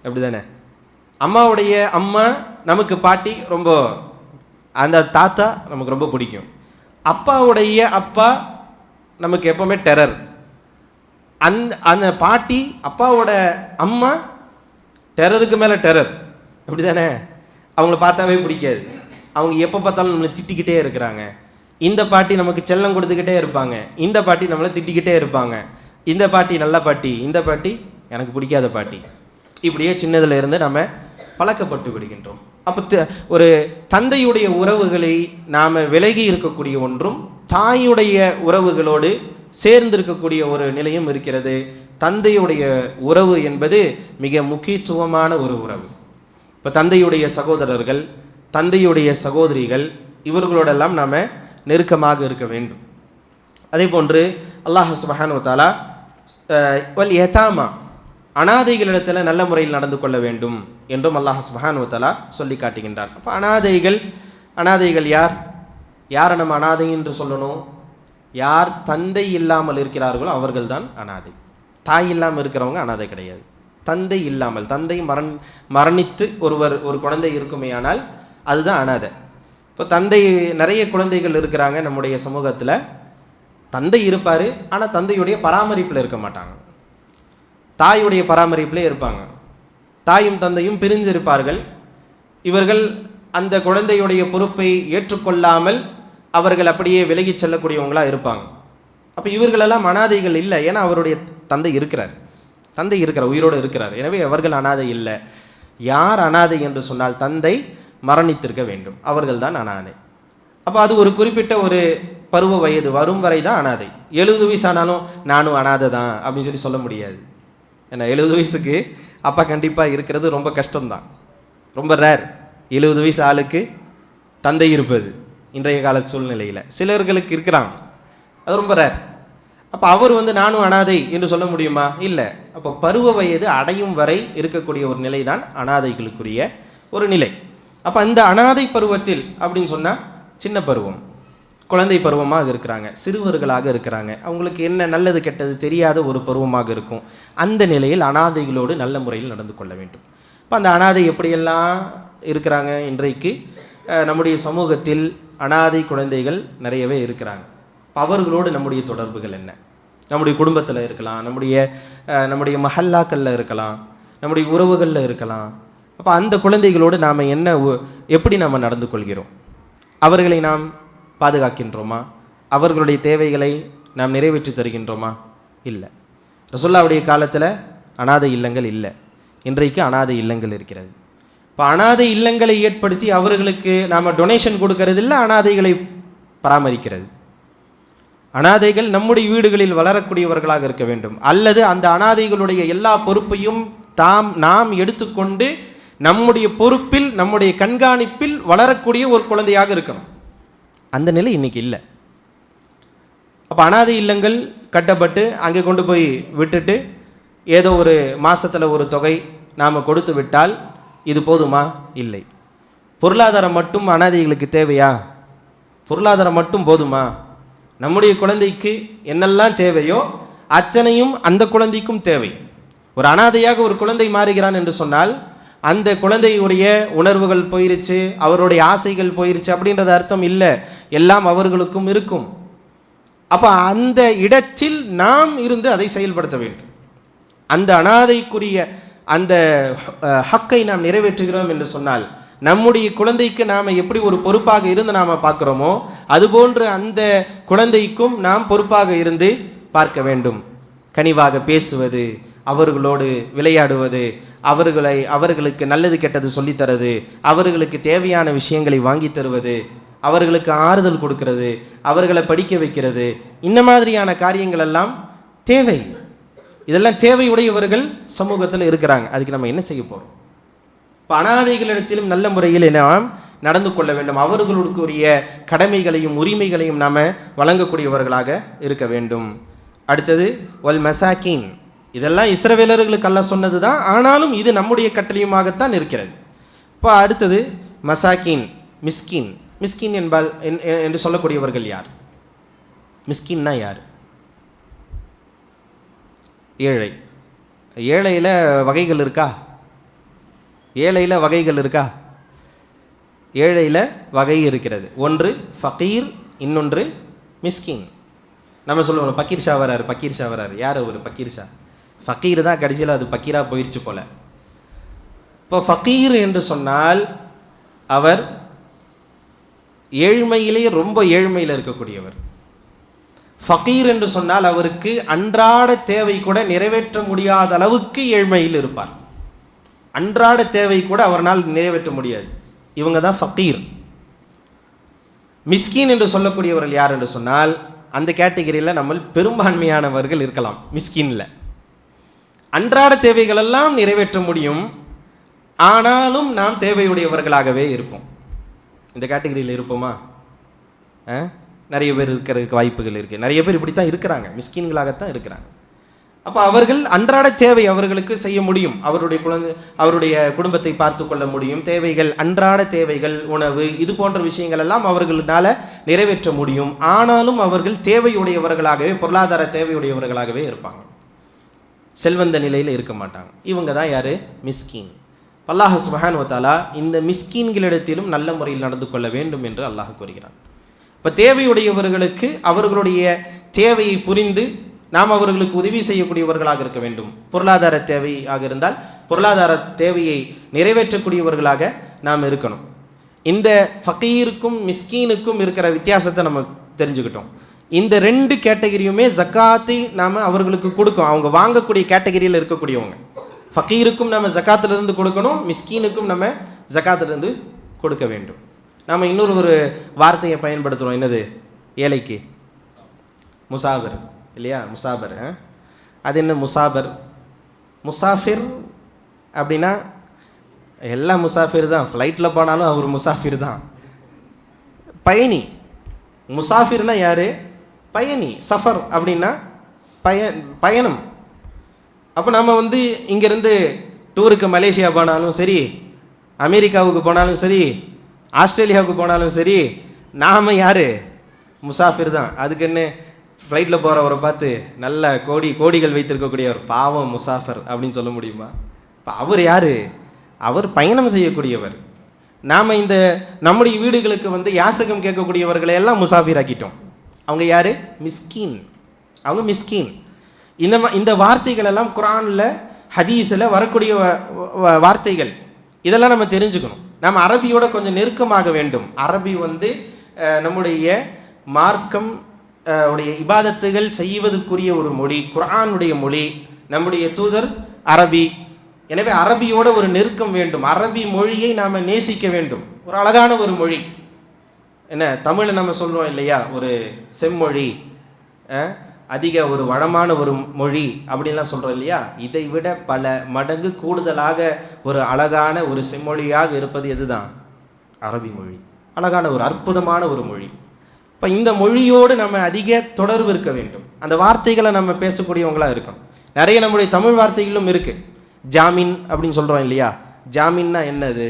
அப்படி தானே? அம்மாவுடைய அம்மா நமக்கு பாட்டி, ரொம்ப அந்த தாத்தா நமக்கு ரொம்ப பிடிக்கும். அப்பாவுடைய அப்பா நமக்கு எப்போவுமே டெரர். அந்த பாட்டி அப்பாவோட அம்மா டெரருக்கு மேலே டெரர். அப்படி தானே? அவங்கள பார்த்தாவே பிடிக்காது, அவங்க எப்போ பார்த்தாலும் நம்மளை திட்டிக்கிட்டே இருக்கிறாங்க. இந்த பாட்டி நமக்கு செல்லம் கொடுத்துக்கிட்டே இருப்பாங்க, இந்த பாட்டி நம்மளை திட்டிக்கிட்டே இருப்பாங்க. இந்த பாட்டி நல்ல பாட்டி, இந்த பாட்டி எனக்கு பிடிக்காத பாட்டி. இப்படியே சின்னதில் இருந்து நம்ம பழக்கப்பட்டு விடுகின்றோம். அப்போ ஒரு தந்தையுடைய உறவுகளை நாம் விலகி இருக்கக்கூடிய ஒன்றும், தாயுடைய உறவுகளோடு சேர்ந்திருக்கக்கூடிய ஒரு நிலையும் இருக்கிறது. தந்தையுடைய உறவு என்பது மிக முக்கியத்துவமான ஒரு உறவு. இப்போ தந்தையுடைய சகோதரர்கள், தந்தையுடைய சகோதரிகள், இவர்களோடெல்லாம் நாம் நெருக்கமாக இருக்க வேண்டும். அதே போன்று அல்லாஹ் சுப்ஹானஹு வ தஆலா வல் யதாமா, அனாதைகளிடத்தில் நல்ல முறையில் நடந்து கொள்ள வேண்டும் என்றும் அல்லாஹ் சுப்ஹானஹு வ தஆலா சொல்லி காட்டுகின்றான். அப்போ அனாதைகள் யாரை நம்ம அனாதை என்று சொல்லணும்? யார் தந்தை இல்லாமல் இருக்கிறார்களோ அவர்கள் தான் அனாதை. தாய் இல்லாமல் இருக்கிறவங்க அனாதை கிடையாது. தந்தை இல்லாமல், தந்தை மரணித்து ஒரு குழந்தை இருக்குமே ஆனால் அதுதான் அனாதை. இப்போ தந்தை, நிறைய குழந்தைகள் இருக்கிறாங்க நம்முடைய சமூகத்தில். தந்தை இருப்பார், ஆனால் தந்தையுடைய பராமரிப்பில் இருக்க மாட்டாங்க, தாயுடைய பராமரிப்பிலே இருப்பாங்க. தாயும் தந்தையும் பிரிந்திருப்பார்கள். இவர்கள் அந்த குழந்தையுடைய பொறுப்பை ஏற்றுக்கொள்ளாமல் அவர்கள் அப்படியே விலகி செல்லக்கூடியவங்களாக இருப்பாங்க. அப்போ இவர்களெல்லாம் அனாதைகள் இல்லை, ஏன்னா அவருடைய தந்தை இருக்கிறார், உயிரோடு இருக்கிறார். எனவே அவர்கள் அனாதை இல்லை. யார் அனாதை என்று சொன்னால் தந்தை மரணித்திருக்க வேண்டும், அவர்கள் தான் அனாதை. அப்போ அது ஒரு குறிப்பிட்ட ஒரு பருவ வயது வரும் வரை தான் அனாதை. 70 வயசு ஆனாலும் நானும் அனாதை தான் அப்படின்னு சொல்ல முடியாது. ஏன்னா 70 வயசுக்கு அப்பா கண்டிப்பாக இருக்கிறது ரொம்ப கஷ்டம்தான், ரொம்ப ரேர். 70 வயசு ஆளுக்கு தந்தை இருப்பது இன்றைய கால சூழ்நிலையில் சிலர்களுக்கு இருக்கிறாங்க, அது ரொம்ப ரேர். அப்போ அவர் நானும் அனாதை என்று சொல்ல முடியுமா? இல்லை. அப்போ பருவ வயது அடையும் வரை இருக்கக்கூடிய ஒரு நிலை தான் அனாதைகளுக்குரிய ஒரு நிலை. அப்போ அந்த அனாதை பருவத்தில் அப்படின்னு சொன்னால் சின்ன பருவம், குழந்தை பருவமாக இருக்கிறாங்க, சிறுவர்களாக இருக்கிறாங்க, அவங்களுக்கு என்ன நல்லது கெட்டது தெரியாத ஒரு பருவமாக இருக்கும். அந்த நிலையில் அனாதைகளோடு நல்ல முறையில் நடந்து கொள்ள வேண்டும். இப்போ அந்த அனாதை எப்படியெல்லாம் இருக்கிறாங்க? இன்றைக்கு நம்முடைய சமூகத்தில் அனாதை குழந்தைகள் நிறையவே இருக்கிறாங்க. அவர்களோடு நம்முடைய தொடர்புகள் என்ன? நம்முடைய குடும்பத்தில் இருக்கலாம், நம்முடைய மஹல்லாக்களில் இருக்கலாம், நம்முடைய உறவுகளில் இருக்கலாம். அப்போ அந்த குழந்தைகளோடு நாம் எப்படி நாம் நடந்து கொள்கிறோம்? அவர்களை நாம் பாதுகாக்கின்றோமா? அவர்களுடைய தேவைகளை நாம் நிறைவேற்றி தருகின்றோமா? இல்லை. ரசூலுல்லாஹ்வுடைய காலத்தில் அனாதை இல்லங்கள் இல்லை, இன்றைக்கு அனாதை இல்லங்கள் இருக்கிறது. இப்போ அனாதை இல்லங்களை ஏற்படுத்தி அவர்களுக்கு நாம் டொனேஷன் கொடுக்கறது இல்லை, அனாதைகளை பராமரிக்கிறது. அனாதைகள் நம்முடைய வீடுகளில் வளரக்கூடியவர்களாக இருக்க வேண்டும், அல்லது அந்த அனாதைகளுடைய எல்லா பொறுப்பையும் நாம் எடுத்துக்கொண்டு நம்முடைய பொறுப்பில் நம்முடைய கண்காணிப்பில் வளரக்கூடிய ஒரு குழந்தையாக இருக்கணும். அந்த நிலை இன்னைக்கு இல்லை. அப்போ அனாதை இல்லங்கள் கட்டப்பட்டு அங்கே கொண்டு போய் விட்டுட்டு ஏதோ ஒரு மாதத்தில் ஒரு தொகை நாம் கொடுத்து விட்டால் இது போதுமா? இல்லை. பொருளாதாரம் மட்டும் அனாதைகளுக்கு தேவையா? பொருளாதாரம் மட்டும் போதுமா? நம்முடைய குழந்தைக்கு என்னெல்லாம் தேவையோ அத்தனையும் அந்த குழந்தைக்கும் தேவை. ஒரு அனாதையாக ஒரு குழந்தை மாறுகிறான் என்று சொன்னால் அந்த குழந்தையுடைய உணர்வுகள் போயிருச்சு, அவருடைய ஆசைகள் போயிருச்சு அப்படின்றது அர்த்தம் இல்லை, எல்லாம் அவர்களுக்கும் இருக்கும். அப்போ அந்த இடத்தில் நாம் இருந்து அதை செயல்படுத்த வேண்டும். அந்த அனாதைக்குரிய அந்த ஹக்கை நாம் நிறைவேற்றுகிறோம் என்று சொன்னால் நம்முடைய குழந்தைக்கு நாம் எப்படி ஒரு பொறுப்பாக இருந்து நாம் பார்க்குறோமோ அதுபோன்று அந்த குழந்தைக்கும் நாம் பொறுப்பாக இருந்து பார்க்க வேண்டும். கனிவாக பேசுவது, அவர்களோடு விளையாடுவது, அவர்களுக்கு நல்லது கெட்டது சொல்லித்தரது, அவர்களுக்கு தேவையான விஷயங்களை வாங்கி தருவது, அவர்களுக்கு ஆறுதல் கொடுக்கிறது, அவர்களை படிக்க வைக்கிறது, இந்த மாதிரியான காரியங்கள் எல்லாம் தேவை. இதெல்லாம் தேவையுடையவர்கள் சமூகத்தில் இருக்கிறாங்க. அதுக்கு நம்ம என்ன செய்ய போகிறோம்? இப்போ அனாதைகளிடத்திலும் நல்ல முறையில் நாம் நடந்து கொள்ள வேண்டும். அவர்களுக்குரிய கடமைகளையும் உரிமைகளையும் நாம் வழங்கக்கூடியவர்களாக இருக்க வேண்டும். அடுத்தது வல் மசாக்கீன். இதெல்லாம் இஸ்ரவேலர்களுக்கு அல்லாஹ் சொன்னது தான், ஆனாலும் இது நம்முடைய கட்டளையுமாகத்தான் இருக்கிறது. இப்போ அடுத்தது மசாக்கீன், மிஸ்கின். மிஸ்கின் என்பால் என்று சொல்லக்கூடியவர்கள் யார்? மிஸ்கின்னா யார்? ஏழை. ஏழையில் வகைகள் இருக்கா? ஏழையில் வகைகள் இருக்கா? ஏழையில் வகை இருக்கிறது. ஒன்று ஃபகீர், இன்னொன்று மிஸ்கின். நம்ம சொல்லுவோம் பக்கீர் ஷா வராரு, பக்கீர் ஷா வராரு. யார் ஒரு பக்கீர் ஷா? ஃபகீர் தான், கடைசியில் அது பக்கீராக போயிடுச்சு போல. இப்போ ஃபகீர் என்று சொன்னால் அவர் ஏழ்மையிலே ரொம்ப ஏழ்மையில் இருக்கக்கூடியவர். ஃபகீர் என்று சொன்னால் அவருக்கு அன்றாட தேவை கூட நிறைவேற்ற முடியாத அளவுக்கு ஏழ்மையில் இருப்பார். அன்றாட தேவை கூட அவரால் நிறைவேற்ற முடியாது. இவங்க தான் ஃபகீர். மிஸ்கின் என்று சொல்லக்கூடியவர்கள் யார் என்று சொன்னால் அந்த கேட்டகரியில் நம்ம பெரும்பான்மையானவர்கள் இருக்கலாம். மிஸ்கின்ல அன்றாட தேவைகள் எல்லாம் நிறைவேற்ற முடியும், ஆனாலும் நாம் தேவையுடையவர்களாகவே இருப்போம். இந்த கேட்டகரியில் இருப்போமா? நிறைய பேர் இருக்கிறதுக்கு வாய்ப்புகள் இருக்குது. நிறைய பேர் இப்படி தான் இருக்கிறாங்க, மிஸ்கின்களாகத்தான் இருக்கிறாங்க. அப்போ அவர்கள் அன்றாட தேவை அவர்களுக்கு செய்ய முடியும், அவருடைய குடும்பத்தை பார்த்து கொள்ள முடியும், தேவைகள் அன்றாட தேவைகள், உணவு, இது போன்ற விஷயங்கள் எல்லாம் அவர்களால் நிறைவேற்ற முடியும். ஆனாலும் அவர்கள் தேவையுடையவர்களாகவே, பொருளாதார தேவையுடையவர்களாகவே இருப்பாங்க, செல்வந்த நிலையில் இருக்க மாட்டாங்க. இவங்க தான் யார்? மிஸ்கின். அல்லாஹ் சுப்ஹானஹு வ தஆலா இந்த மிஸ்கின்களிடத்திலும் நல்ல முறையில் நடந்து கொள்ள வேண்டும் என்று அல்லாஹ் கூறுகிறான். இப்போ தேவையுடையவர்களுக்கு அவர்களுடைய தேவையை புரிந்து நாம் அவர்களுக்கு உதவி செய்யக்கூடியவர்களாக இருக்க வேண்டும். பொருளாதார தேவையாக இருந்தால் பொருளாதார தேவையை நிறைவேற்றக்கூடியவர்களாக நாம் இருக்கணும். இந்த ஃபகீருக்கும் மிஸ்கீனுக்கும் இருக்கிற வித்தியாசத்தை நம்ம தெரிஞ்சுக்கிட்டோம். இந்த ரெண்டு கேட்டகரியுமே ஜக்காத்தை நாம் அவர்களுக்கு கொடுக்கும். அவங்க வாங்கக்கூடிய கேட்டகரியில் இருக்கக்கூடியவங்க. ஃபகீருக்கும் நம்ம ஜக்காத்திலிருந்து கொடுக்கணும், மிஸ்கீனுக்கும் நம்ம ஜக்காத்திலிருந்து கொடுக்க வேண்டும். நாம் இன்னொரு வார்த்தையை பயன்படுத்துகிறோம். என்னது? ஏழைக்கு முசாபர் இல்லையா? முசாபர். அது என்ன முசாபர்? முசாஃபிர் அப்படின்னா எல்லாம் முசாஃபிர் தான். ஃப்ளைட்டில் போனாலும் அவர் முசாஃபிர் தான், பயணி. முசாஃபிர்னா யார்? பயணி. சஃபர் அப்படின்னா பயணம். அப்போ நம்ம இங்கேருந்து டூருக்கு மலேசியா போனாலும் சரி, அமெரிக்காவுக்கு போனாலும் சரி, ஆஸ்திரேலியாவுக்கு போனாலும் சரி, நாம் யார்? முசாஃபிர் தான். அதுக்கு என்ன ஃப்ளைட்டில் போகிறவரை பார்த்து நல்ல கோடிகள் வைத்திருக்கக்கூடியவர் பாவம் முசாஃபர் அப்படின்னு சொல்ல முடியுமா? இப்போ அவர் யார்? அவர் பயணம் செய்யக்கூடியவர். நாம் நம்முடைய வீடுகளுக்கு யாசகம் கேட்கக்கூடியவர்களை எல்லாம் முசாஃபிர் ஆக்கிட்டோம். அவங்க யார்? மிஸ்கீன். அவங்க மிஸ்கீன். இந்த வார்த்தைகள் எல்லாம் குர்ஆனில் ஹதீஸில் வரக்கூடிய வார்த்தைகள். இதெல்லாம் நம்ம தெரிஞ்சுக்கணும். நம்ம அரபியோட கொஞ்சம் நெருக்கமாக வேண்டும். அரபி நம்முடைய மார்க்கம் உடைய இபாதத்துகள் செய்வதற்குரிய ஒரு மொழி, குர்ஆனுடைய மொழி. நம்முடைய தூதர் அரபி. எனவே அரபியோட ஒரு நெருக்கம் வேண்டும். அரபி மொழியை நாம் நேசிக்க வேண்டும். ஒரு அழகான ஒரு மொழி. என்ன தமிழை நம்ம சொல்கிறோம் இல்லையா, ஒரு செம்மொழி, அதிக ஒரு வளமான ஒரு மொழி அப்படின்லாம் சொல்கிறோம் இல்லையா. இதை விட பல மடங்கு கூடுதலாக ஒரு அழகான ஒரு செம்மொழியாக இருப்பது எதுதான்? அரபி மொழி. அழகான ஒரு அற்புதமான ஒரு மொழி. இப்போ இந்த மொழியோடு நம்ம அதிக தொடர்பு இருக்க வேண்டும். அந்த வார்த்தைகளை நம்ம பேசக்கூடியவங்களாக இருக்கணும். நிறைய நம்முடைய தமிழ் வார்த்தைகளும் இருக்குது. ஜாமீன் அப்படின்னு சொல்கிறோம் இல்லையா. ஜாமீன்னா என்னது?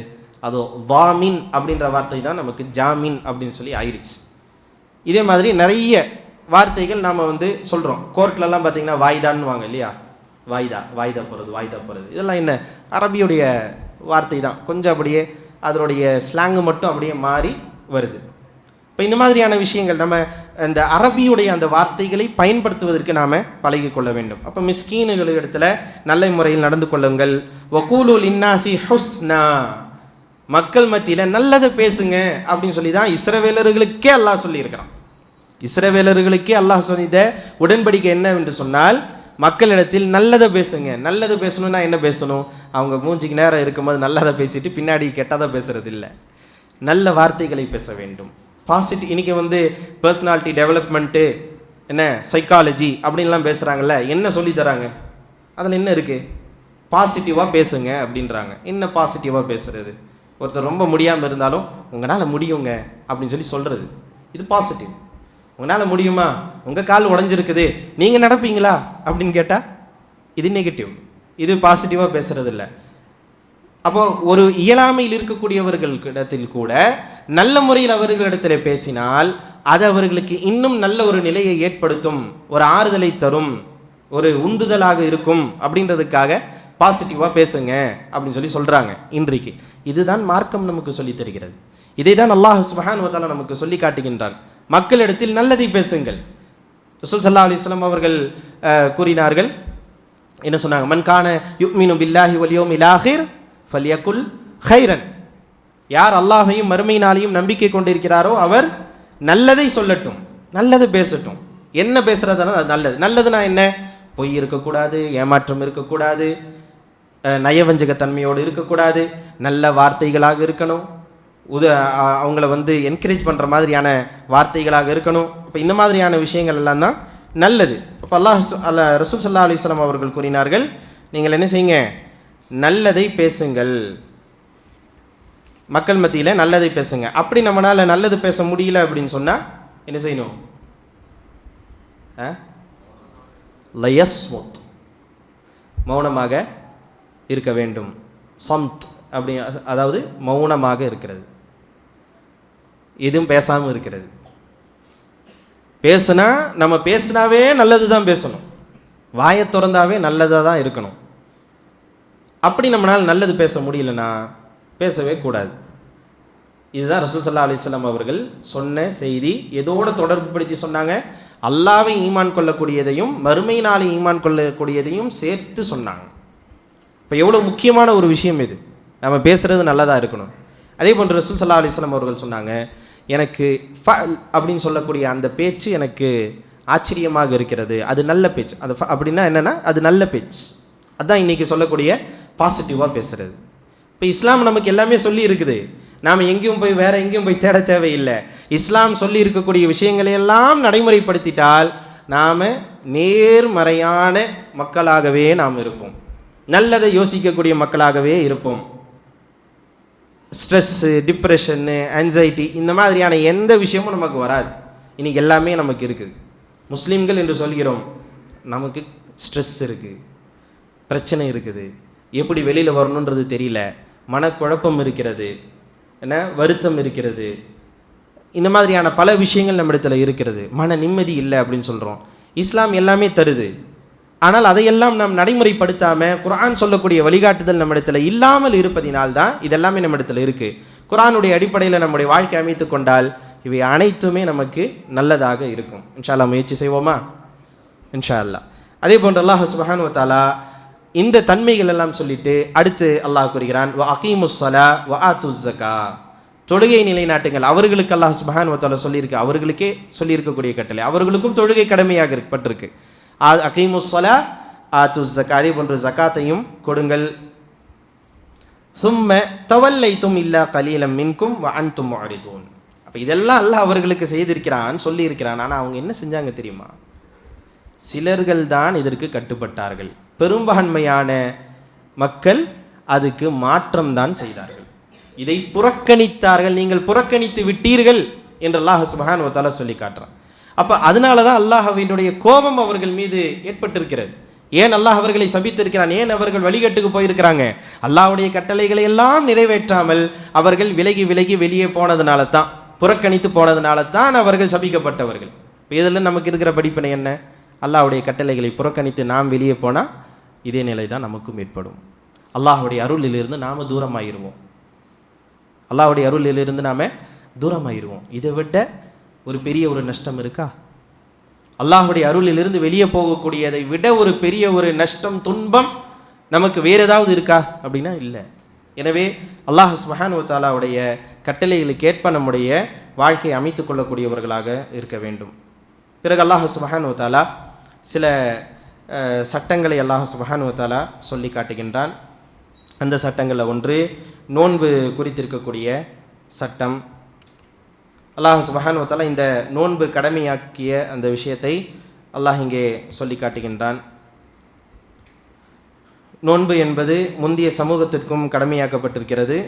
அதோ வாமின் அப்படின்ற வார்த்தை தான் நமக்கு ஜாமீன் அப்படின்னு சொல்லி ஆயிடுச்சு. இதே மாதிரி நிறைய வார்த்தைகள் நாம் சொல்கிறோம். கோர்ட்லலாம் பார்த்தீங்கன்னா வாய்தான்னு வாங்க இல்லையா. வாய்தா போகிறது இதெல்லாம் என்ன? அரபியுடைய வார்த்தை தான். கொஞ்சம் அப்படியே அதனுடைய ஸ்லாங்கு மட்டும் அப்படியே மாறி வருது. இப்போ இந்த மாதிரியான விஷயங்கள் நம்ம இந்த அரபியுடைய அந்த வார்த்தைகளை பயன்படுத்துவதற்கு நாம் பழகிக்கொள்ள வேண்டும். அப்போ மிஸ்கீனுகள் இடத்துல நல்ல முறையில் நடந்து கொள்ளுங்கள். வகூலு லின்னாசி ஹுஸ்னா, மக்கள் மத்தியில் நல்லதை பேசுங்க அப்படின்னு சொல்லி தான் இஸ்ரவேலர்களுக்கே அல்லாஹ் சொல்லியிருக்கிறான். இஸ்ரவேலர்களுக்கே அல்லாஹ் சொன்னித உடன்படிக்கை என்ன என்று சொன்னால், மக்களிடத்தில் நல்லதை பேசுங்க. நல்லதை பேசணும்னா என்ன பேசணும்? அவங்க மூஞ்சிக்கு நேரம் இருக்கும்போது நல்லதை பேசிட்டு பின்னாடி கெட்டதை பேசுறது இல்லை. நல்ல வார்த்தைகளை பேச வேண்டும். பாசிட்டிவ். இன்றைக்கி பர்சனாலிட்டி டெவலப்மெண்ட்டு, என்ன சைக்காலஜி அப்படின்லாம் பேசுகிறாங்கல்ல. என்ன சொல்லி தராங்க? அதில் என்ன இருக்குது? பாசிட்டிவாக பேசுங்க அப்படின்றாங்க. என்ன பாசிட்டிவாக பேசுகிறது? ஒருத்தர் ரொம்ப முடியாமல் இருந்தாலும் உங்களால் முடியுங்க அப்படின்னு சொல்லி சொல்கிறது, இது பாசிட்டிவ். உங்களால் முடியுமா? உங்கள் கால் உடஞ்சிருக்குது, நீங்கள் நடப்பீங்களா அப்படின்னு கேட்டால் இது நெகட்டிவ். இது பாசிட்டிவாக பேசுகிறது இல்லை. அப்போ ஒரு இயலாமையில் இருக்கக்கூடியவர்களிடத்தில் கூட நல்ல முறையில் அவர்களிடத்தில் பேசினால் அது அவர்களுக்கு இன்னும் நல்ல ஒரு நிலையை ஏற்படுத்தும், ஒரு ஆறுதலை தரும், ஒரு உந்துதலாக இருக்கும். அப்படின்றதுக்காக பாசிட்டிவாக பேசுங்க அப்படின்னு சொல்லி சொல்கிறாங்க இன்றைக்கு. இதுதான் மார்க்கம் நமக்கு சொல்லி தருகிறது. இதை தான் அல்லாஹ் சுப்ஹானஹு வ தஆலா நமக்கு சொல்லி காட்டுகின்றான். மக்களிடத்தில் நல்லதை பேசுங்கள். ரசூல் ஸல்லல்லாஹு அலைஹி வஸல்லம் அவர்கள் கூறினார்கள். என்ன சொன்னாங்க? மன் கான யுமினு பில்லாஹி வல் யௌமில் ஆகிர் ஃபல்யகுல் கைரன். யார் அல்லாஹையும் மறுமை நாளையும் நம்பிக்கை கொண்டிருக்கிறாரோ அவர் நல்லதை சொல்லட்டும், நல்லது பேசட்டும். என்ன பேசுறதுனா அது நல்லது. நல்லதுனா என்ன? பொய் இருக்கக்கூடாது, ஏமாற்றம் இருக்கக்கூடாது, நயவஞ்சகத்தன்மையோடு இருக்கக்கூடாது, நல்ல வார்த்தைகளாக இருக்கணும், அவங்கள என்கரேஜ் பண்ணுற மாதிரியான வார்த்தைகளாக இருக்கணும். இப்போ இந்த மாதிரியான விஷயங்கள் எல்லாம் தான் நல்லது. இப்போ ரசூல் ஸல்லல்லாஹு அலைஹி வஸல்லம் அவர்கள் கூறினார்கள், நீங்கள் என்ன செய்யுங்க? நல்லதை பேசுங்கள், மக்கள் மத்தியில் நல்லதை பேசுங்க. அப்படி நம்மளால் நல்லது பேச முடியல அப்படின்னு சொன்னால் என்ன செய்யணும்? லயஸ்முத், மௌனமாக இருக்க வேண்டும். சம்த் அப்படி, அதாவது மௌனமாக இருக்கிறது, எதுவும் பேசாமல் இருக்கிறது. பேசுனா நம்ம பேசினாவே நல்லது தான் பேசணும், வாயை திறந்தாவே நல்லதாக தான் இருக்கணும். அப்படி நம்மளால் நல்லது பேச முடியலன்னா பேசவே கூடாது. இதுதான் ரசூல் ஸல்லல்லாஹு அலைஹி வஸல்லம் அவர்கள் சொன்ன செய்தி. எதோடு தொடர்பு படுத்தி சொன்னாங்க? அல்லாஹ்வை ஈமான் கொள்ளக்கூடியதையும் மறுமை நாளை ஈமான் கொள்ளக்கூடியதையும் சேர்த்து சொன்னாங்க. இப்போ எவ்வளோ முக்கியமான ஒரு விஷயம் இது. நம்ம பேசுகிறது நல்லதாக இருக்கணும். அதே போன்று ரசூல் ஸல்லல்லாஹு அலைஹி வஸல்லம் அவர்கள் சொன்னாங்க, எனக்கு அப்படின்னு சொல்லக்கூடிய அந்த பேச்சு எனக்கு ஆச்சரியமாக இருக்கிறது, அது நல்ல பேச்சு. அது அப்படின்னா என்னென்னா அது நல்ல பேச்சு. அதுதான் இன்றைக்கி சொல்லக்கூடிய பாசிட்டிவாக பேசுகிறது. இப்போ இஸ்லாம் நமக்கு எல்லாமே சொல்லி இருக்குது. நாம் எங்கேயும் போய் வேற எங்கேயும் போய் தேட தேவையில்லை. இஸ்லாம் சொல்லி இருக்கக்கூடிய விஷயங்களை எல்லாம் நடைமுறைப்படுத்திட்டால் நாம் நேர்மறையான மக்களாகவே நாம் இருப்போம், நல்லதை யோசிக்கக்கூடிய மக்களாகவே இருப்போம். ஸ்ட்ரெஸ்ஸு, டிப்ரெஷன்னு, ஆன்சைட்டி இந்த மாதிரியான எந்த விஷயமும் நமக்கு வராது. இன்னைக்கு எல்லாமே நமக்கு இருக்குது. முஸ்லீம்கள் என்று சொல்கிறோம், நமக்கு ஸ்ட்ரெஸ் இருக்குது, பிரச்சனை இருக்குது, எப்படி வெளியில் வரணுன்றது தெரியல, மனக்குழப்பம் இருக்கிறது, என்ன வருத்தம் இருக்கிறது, இந்த மாதிரியான பல விஷயங்கள் நம்மிடத்தில் இருக்கிறது, மன நிம்மதி இல்லை அப்படின்னு சொல்கிறோம். இஸ்லாம் எல்லாமே தருது. ஆனால் அதையெல்லாம் நாம் நடைமுறைப்படுத்தாமல் குர்ஆன் சொல்லக்கூடிய வழிகாட்டுதல் நம்மிடத்தில் இல்லாமல் இருப்பதினால்தான் இதெல்லாமே நம்மிடத்தில் இருக்குது. குர்ஆனுடைய அடிப்படையில் நம்முடைய வாழ்க்கை அமைத்து கொண்டால் இவை அனைத்துமே நமக்கு நல்லதாக இருக்கும். இன்ஷா அல்லாஹ் முயற்சி செய்வோமா? இன்ஷா அல்லாஹ். அதே போன்று அல்லாஹ் சுப்ஹானஹு வ தஆலா இந்த தன்மைகள் எல்லாம் சொல்லிட்டு அடுத்து அல்லாஹ் கூறுகிறான், வ அகீமுஸ் ஸலா வ ஆத்துஸ் ஸகா, தொழுகை நிலைநாட்டுங்கள். அவர்களுக்கு அல்லாஹ் சுப்ஹானஹு வ தஆலா சொல்லியிருக்கு, அவர்களுக்கே சொல்லியிருக்கக்கூடிய கட்டளை, அவர்களுக்கும் தொழுகை கடமையாக பட்டிருக்கு. அகீமுஸ் ஸலா ஆத்துஸ் ஸகா, அதே போன்று ஜகாத்தையும் கொடுங்கள். சும்ம தவல்லைத்தும் இல்லா கலீலம் மின்கும் வ அன்தும் முஅரிதூன். அப்போ இதெல்லாம் அல்லாஹ் அவர்களுக்கு செய்திருக்கிறான், சொல்லியிருக்கிறான். ஆனால் அவங்க என்ன செஞ்சாங்க தெரியுமா? சிலர்கள் தான் இதற்கு கட்டுப்பட்டார்கள், பெரும்பான்மையான மக்கள் அதுக்கு மாற்றம் தான் செய்தார்கள், இதை புறக்கணித்தார்கள். நீங்கள் புறக்கணித்து விட்டீர்கள் என்று அல்லாஹ் சுப்ஹானஹு வ தஆலா சொல்லி காட்டுறான். அப்போ அதனால தான் அல்லாஹ்வினுடைய கோபம் அவர்கள் மீது ஏற்பட்டிருக்கிறது. ஏன் அல்லாஹ் அவர்களை சபித்திருக்கிறான்? ஏன் அவர்கள் வழிகட்டுக்கு போயிருக்கிறாங்க? அல்லாஹ்வுடைய கட்டளைகளை எல்லாம் நிறைவேற்றாமல் அவர்கள் விலகி விலகி வெளியே போனதுனால தான், புறக்கணித்து போனதுனால தான் அவர்கள் சபிக்கப்பட்டவர்கள். இப்போ இதில் நமக்கு இருக்கிற படிப்பினை என்ன? அல்லாஹ்வுடைய கட்டளைகளை புறக்கணித்து நாம் வெளியே போனால் இதே நிலை தான் நமக்கும் ஏற்படும். அல்லாஹ்வுடைய அருளிலிருந்து நாம் தூரமாயிருவோம், அல்லாஹ்வுடைய அருளிலிருந்து நாம் தூரமாயிருவோம். இதை விட்ட ஒரு பெரிய ஒரு நஷ்டம் இருக்கா? அல்லாஹ்வுடைய அருளிலிருந்து வெளியே போகக்கூடியதை விட ஒரு பெரிய ஒரு நஷ்டம், துன்பம் நமக்கு வேறு ஏதாவது இருக்கா அப்படின்னா இல்லை. எனவே அல்லாஹ் சுப்ஹானஹு வ தஆலாவுடைய கட்டளைகளுக்கு ஏற்ப நம்முடைய வாழ்க்கையை அமைத்து கொள்ளக்கூடியவர்களாக இருக்க வேண்டும். பிறகு அல்லாஹ் சுப்ஹானஹு வ தஆலா சில சட்டங்களை அல்லாஹ் சுப்ஹானஹு வ தஆலா சொல்லி காட்டுகின்றான். அந்த சட்டங்களில் ஒன்று நோன்பு குறித்திருக்கக்கூடிய சட்டம். அல்லாஹ் சுப்ஹானஹு வ தஆலா இந்த நோன்பு கடமையாக்கிய அந்த விஷயத்தை அல்லாஹ் இங்கே சொல்லி காட்டுகின்றான். நோன்பு என்பது முந்தைய சமூகத்திற்கும் கடமையாக்கப்பட்டிருக்கிறது,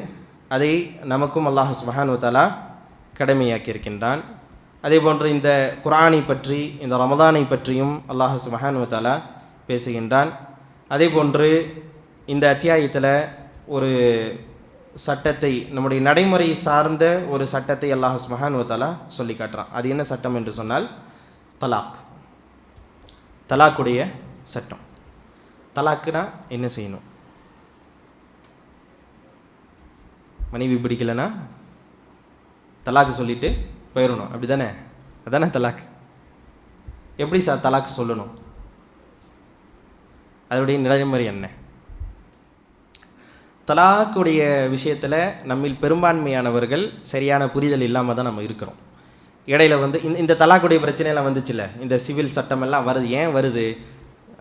அதை நமக்கும் அல்லாஹ் சுப்ஹானஹு வ தஆலா கடமையாக்கியிருக்கின்றான். அதே போன்று இந்த குர்ஆனை பற்றி, இந்த ரமதானை பற்றியும் அல்லாஹ் சுப்ஹானஹு வ தஆலா பேசுகின்றான். அதே போன்று இந்த அத்தியாயத்தில் ஒரு சட்டத்தை, நம்முடைய நடைமுறை சார்ந்த ஒரு சட்டத்தை அல்லாஹ் சுப்ஹானஹு வ தஆலா சொல்லி காட்டுறான். அது என்ன சட்டம் என்று சொன்னால் தலாக், தலாக்குடைய சட்டம். தலாக்குனா என்ன செய்யணும்? மனைவி பிடிக்கலைன்னா தலாக்கு சொல்லிட்டு போயிடணும், அப்படி தானே? அதானே தலாக். எப்படி சார் தலாக்கு சொல்லணும்? அதனுடைய நடைமுறை என்ன? தலாக்குடைய விஷயத்தில் நம்மில் பெரும்பான்மையானவர்கள் சரியான புரிதல் இல்லாமல் தான் நம்ம இருக்கிறோம். இடையில இந்த தலாக்குடைய பிரச்சனையெல்லாம் வந்துச்சுல்ல, இந்த சிவில் சட்டமெல்லாம் வருது. ஏன் வருது?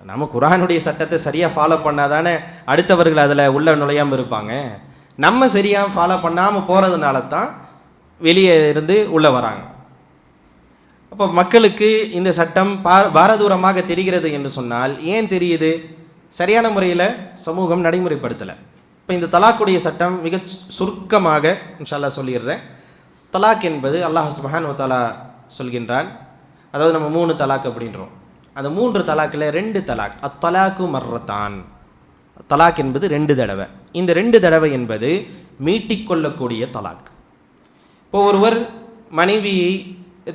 நம்ம குர்ஆனுடைய சட்டத்தை சரியாக ஃபாலோ பண்ணாதானே அடுத்தவர்கள் அதில் உள்ள நுழையாமல் இருப்பாங்க. நம்ம சரியாக ஃபாலோ பண்ணாமல் போகிறதுனால தான் வெளியே இருந்து உள்ளே வராங்க. அப்போ மக்களுக்கு இந்த சட்டம் பாரதூரமாக தெரிகிறது என்று சொன்னால் ஏன் தெரியுது? சரியான முறையில் சமூகம் நடைமுறைப்படுத்தலை. இப்போ இந்த தலாக்குடைய சட்டம் மிக சுருக்கமாக இன்ஷா அல்லாஹ் சொல்லிடுறேன். தலாக் என்பது அல்லாஹ் சுப்ஹானஹு வ தஆலா சொல்கின்றான். அதாவது நம்ம 3 தலாக் அப்படின்றோம். அந்த 3 தலாக்கில் 2 தலாக், அத்தலாக்கு மர்ரத்தான். தலாக் என்பது 2 தடவை. இந்த 2 தடவை என்பது மீட்டிக்கொள்ளக்கூடிய தலாக். இப்போ ஒருவர் மனைவியை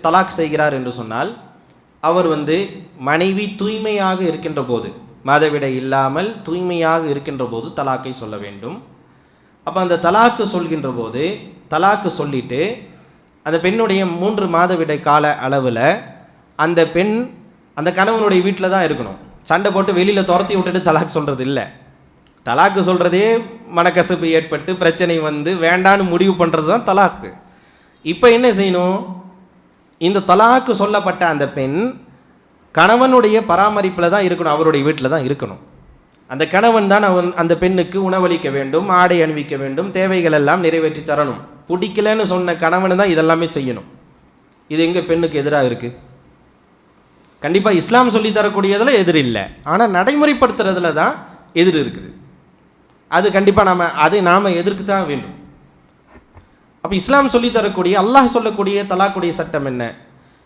தலாக் செய்கிறார் என்று சொன்னால் அவர் மனைவி தூய்மையாக இருக்கின்ற போது, மாதவிடை இல்லாமல் தூய்மையாக இருக்கின்ற போது தலாக்கை சொல்ல வேண்டும். அப்போ அந்த தலாக்கு சொல்கின்ற போது, தலாக்கு சொல்லிட்டு அந்த பெண்ணுடைய 3 மாதவிடை கால அளவில் அந்த பெண் அந்த கணவனுடைய வீட்டில் தான் இருக்கணும். சண்டை போட்டு வெளியில் துரத்தி விட்டுட்டு தலாக் சொல்கிறது இல்லை. தலாக்கு சொல்கிறதே மனக்கசப்பு ஏற்பட்டு பிரச்சனை வேண்டான்னு முடிவு பண்ணுறது தான் தலாக்கு. இப்போ என்ன செய்யணும்? இந்த தலாக்கு சொல்லப்பட்ட அந்த பெண் கணவனுடைய பராமரிப்பில் தான் இருக்கணும், அவருடைய வீட்டில் தான் இருக்கணும். அந்த கணவன் தான் அந்த பெண்ணுக்கு உணவளிக்க வேண்டும், ஆடை அணிவிக்க வேண்டும், தேவைகள் எல்லாம் நிறைவேற்றி தரணும். பிடிக்கலன்னு சொன்ன கணவன் தான் இதெல்லாமே செய்யணும். இது எங்கே பெண்ணுக்கு எதிராக இருக்குது? கண்டிப்பாக இஸ்லாம் சொல்லி தரக்கூடியதில் எதிர் இல்லை, ஆனால் நடைமுறைப்படுத்துறதுல தான் எதிர் இருக்குது. அது கண்டிப்பாக நாம் எதிர்க்கு தான் வேண்டும். அப்போ இஸ்லாம் சொல்லி தரக்கூடிய, அல்லாஹ் சொல்லக்கூடிய தலாக்குடைய சட்டம் என்ன?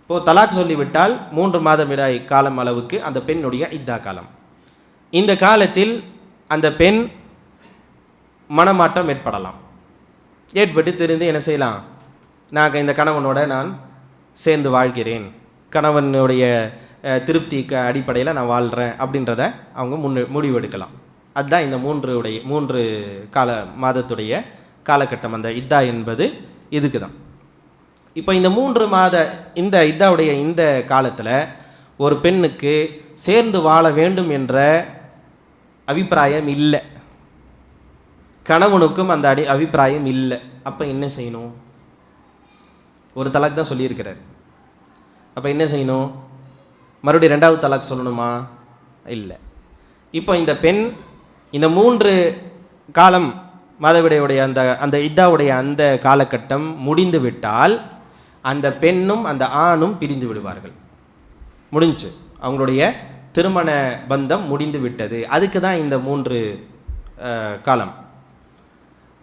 இப்போது தலாக் சொல்லிவிட்டால் 3 மாதமிடாய் காலம் அளவுக்கு அந்த பெண்ணுடைய இத்தா காலம். இந்த காலத்தில் அந்த பெண் மனமாற்றம் ஏற்படலாம். ஏற்பட்டு தெரிந்து என்ன செய்யலாம்? நான் இந்த கணவனோட நான் சேர்ந்து வாழ்கிறேன், கணவனுடைய திருப்திக்கு அடிப்படையில் நான் வாழ்கிறேன் அப்படின்றத அவங்க முடிவெடுக்கலாம். அதுதான் இந்த 3 மாதத்துடைய காலகட்டம். அந்த இத்தா என்பது இதுக்கு தான். இப்போ இந்த 3 மாத இந்த இத்தாவுடைய இந்த காலத்தில் ஒரு பெண்ணுக்கு சேர்ந்து வாழ வேண்டும் என்ற அபிப்பிராயம் இல்லை, கணவனுக்கும் அந்த அபிப்பிராயம் இல்லை. அப்போ என்ன செய்யணும்? ஒரு தலாக் தான் சொல்லியிருக்கிறார். அப்போ என்ன செய்யணும்? மறுபடியும் 2வது தலாக் சொல்லணுமா? இல்லை. இப்போ இந்த பெண் இந்த 3 காலம் மாதவிடையுடைய அந்த இத்தாவுடைய அந்த காலகட்டம் முடிந்து விட்டால் அந்த பெண்ணும் அந்த ஆணும் பிரிந்து விடுவார்கள். முடிஞ்சு, அவங்களுடைய திருமண பந்தம் முடிந்து விட்டது. அதுக்கு தான் இந்த 3 காலம்.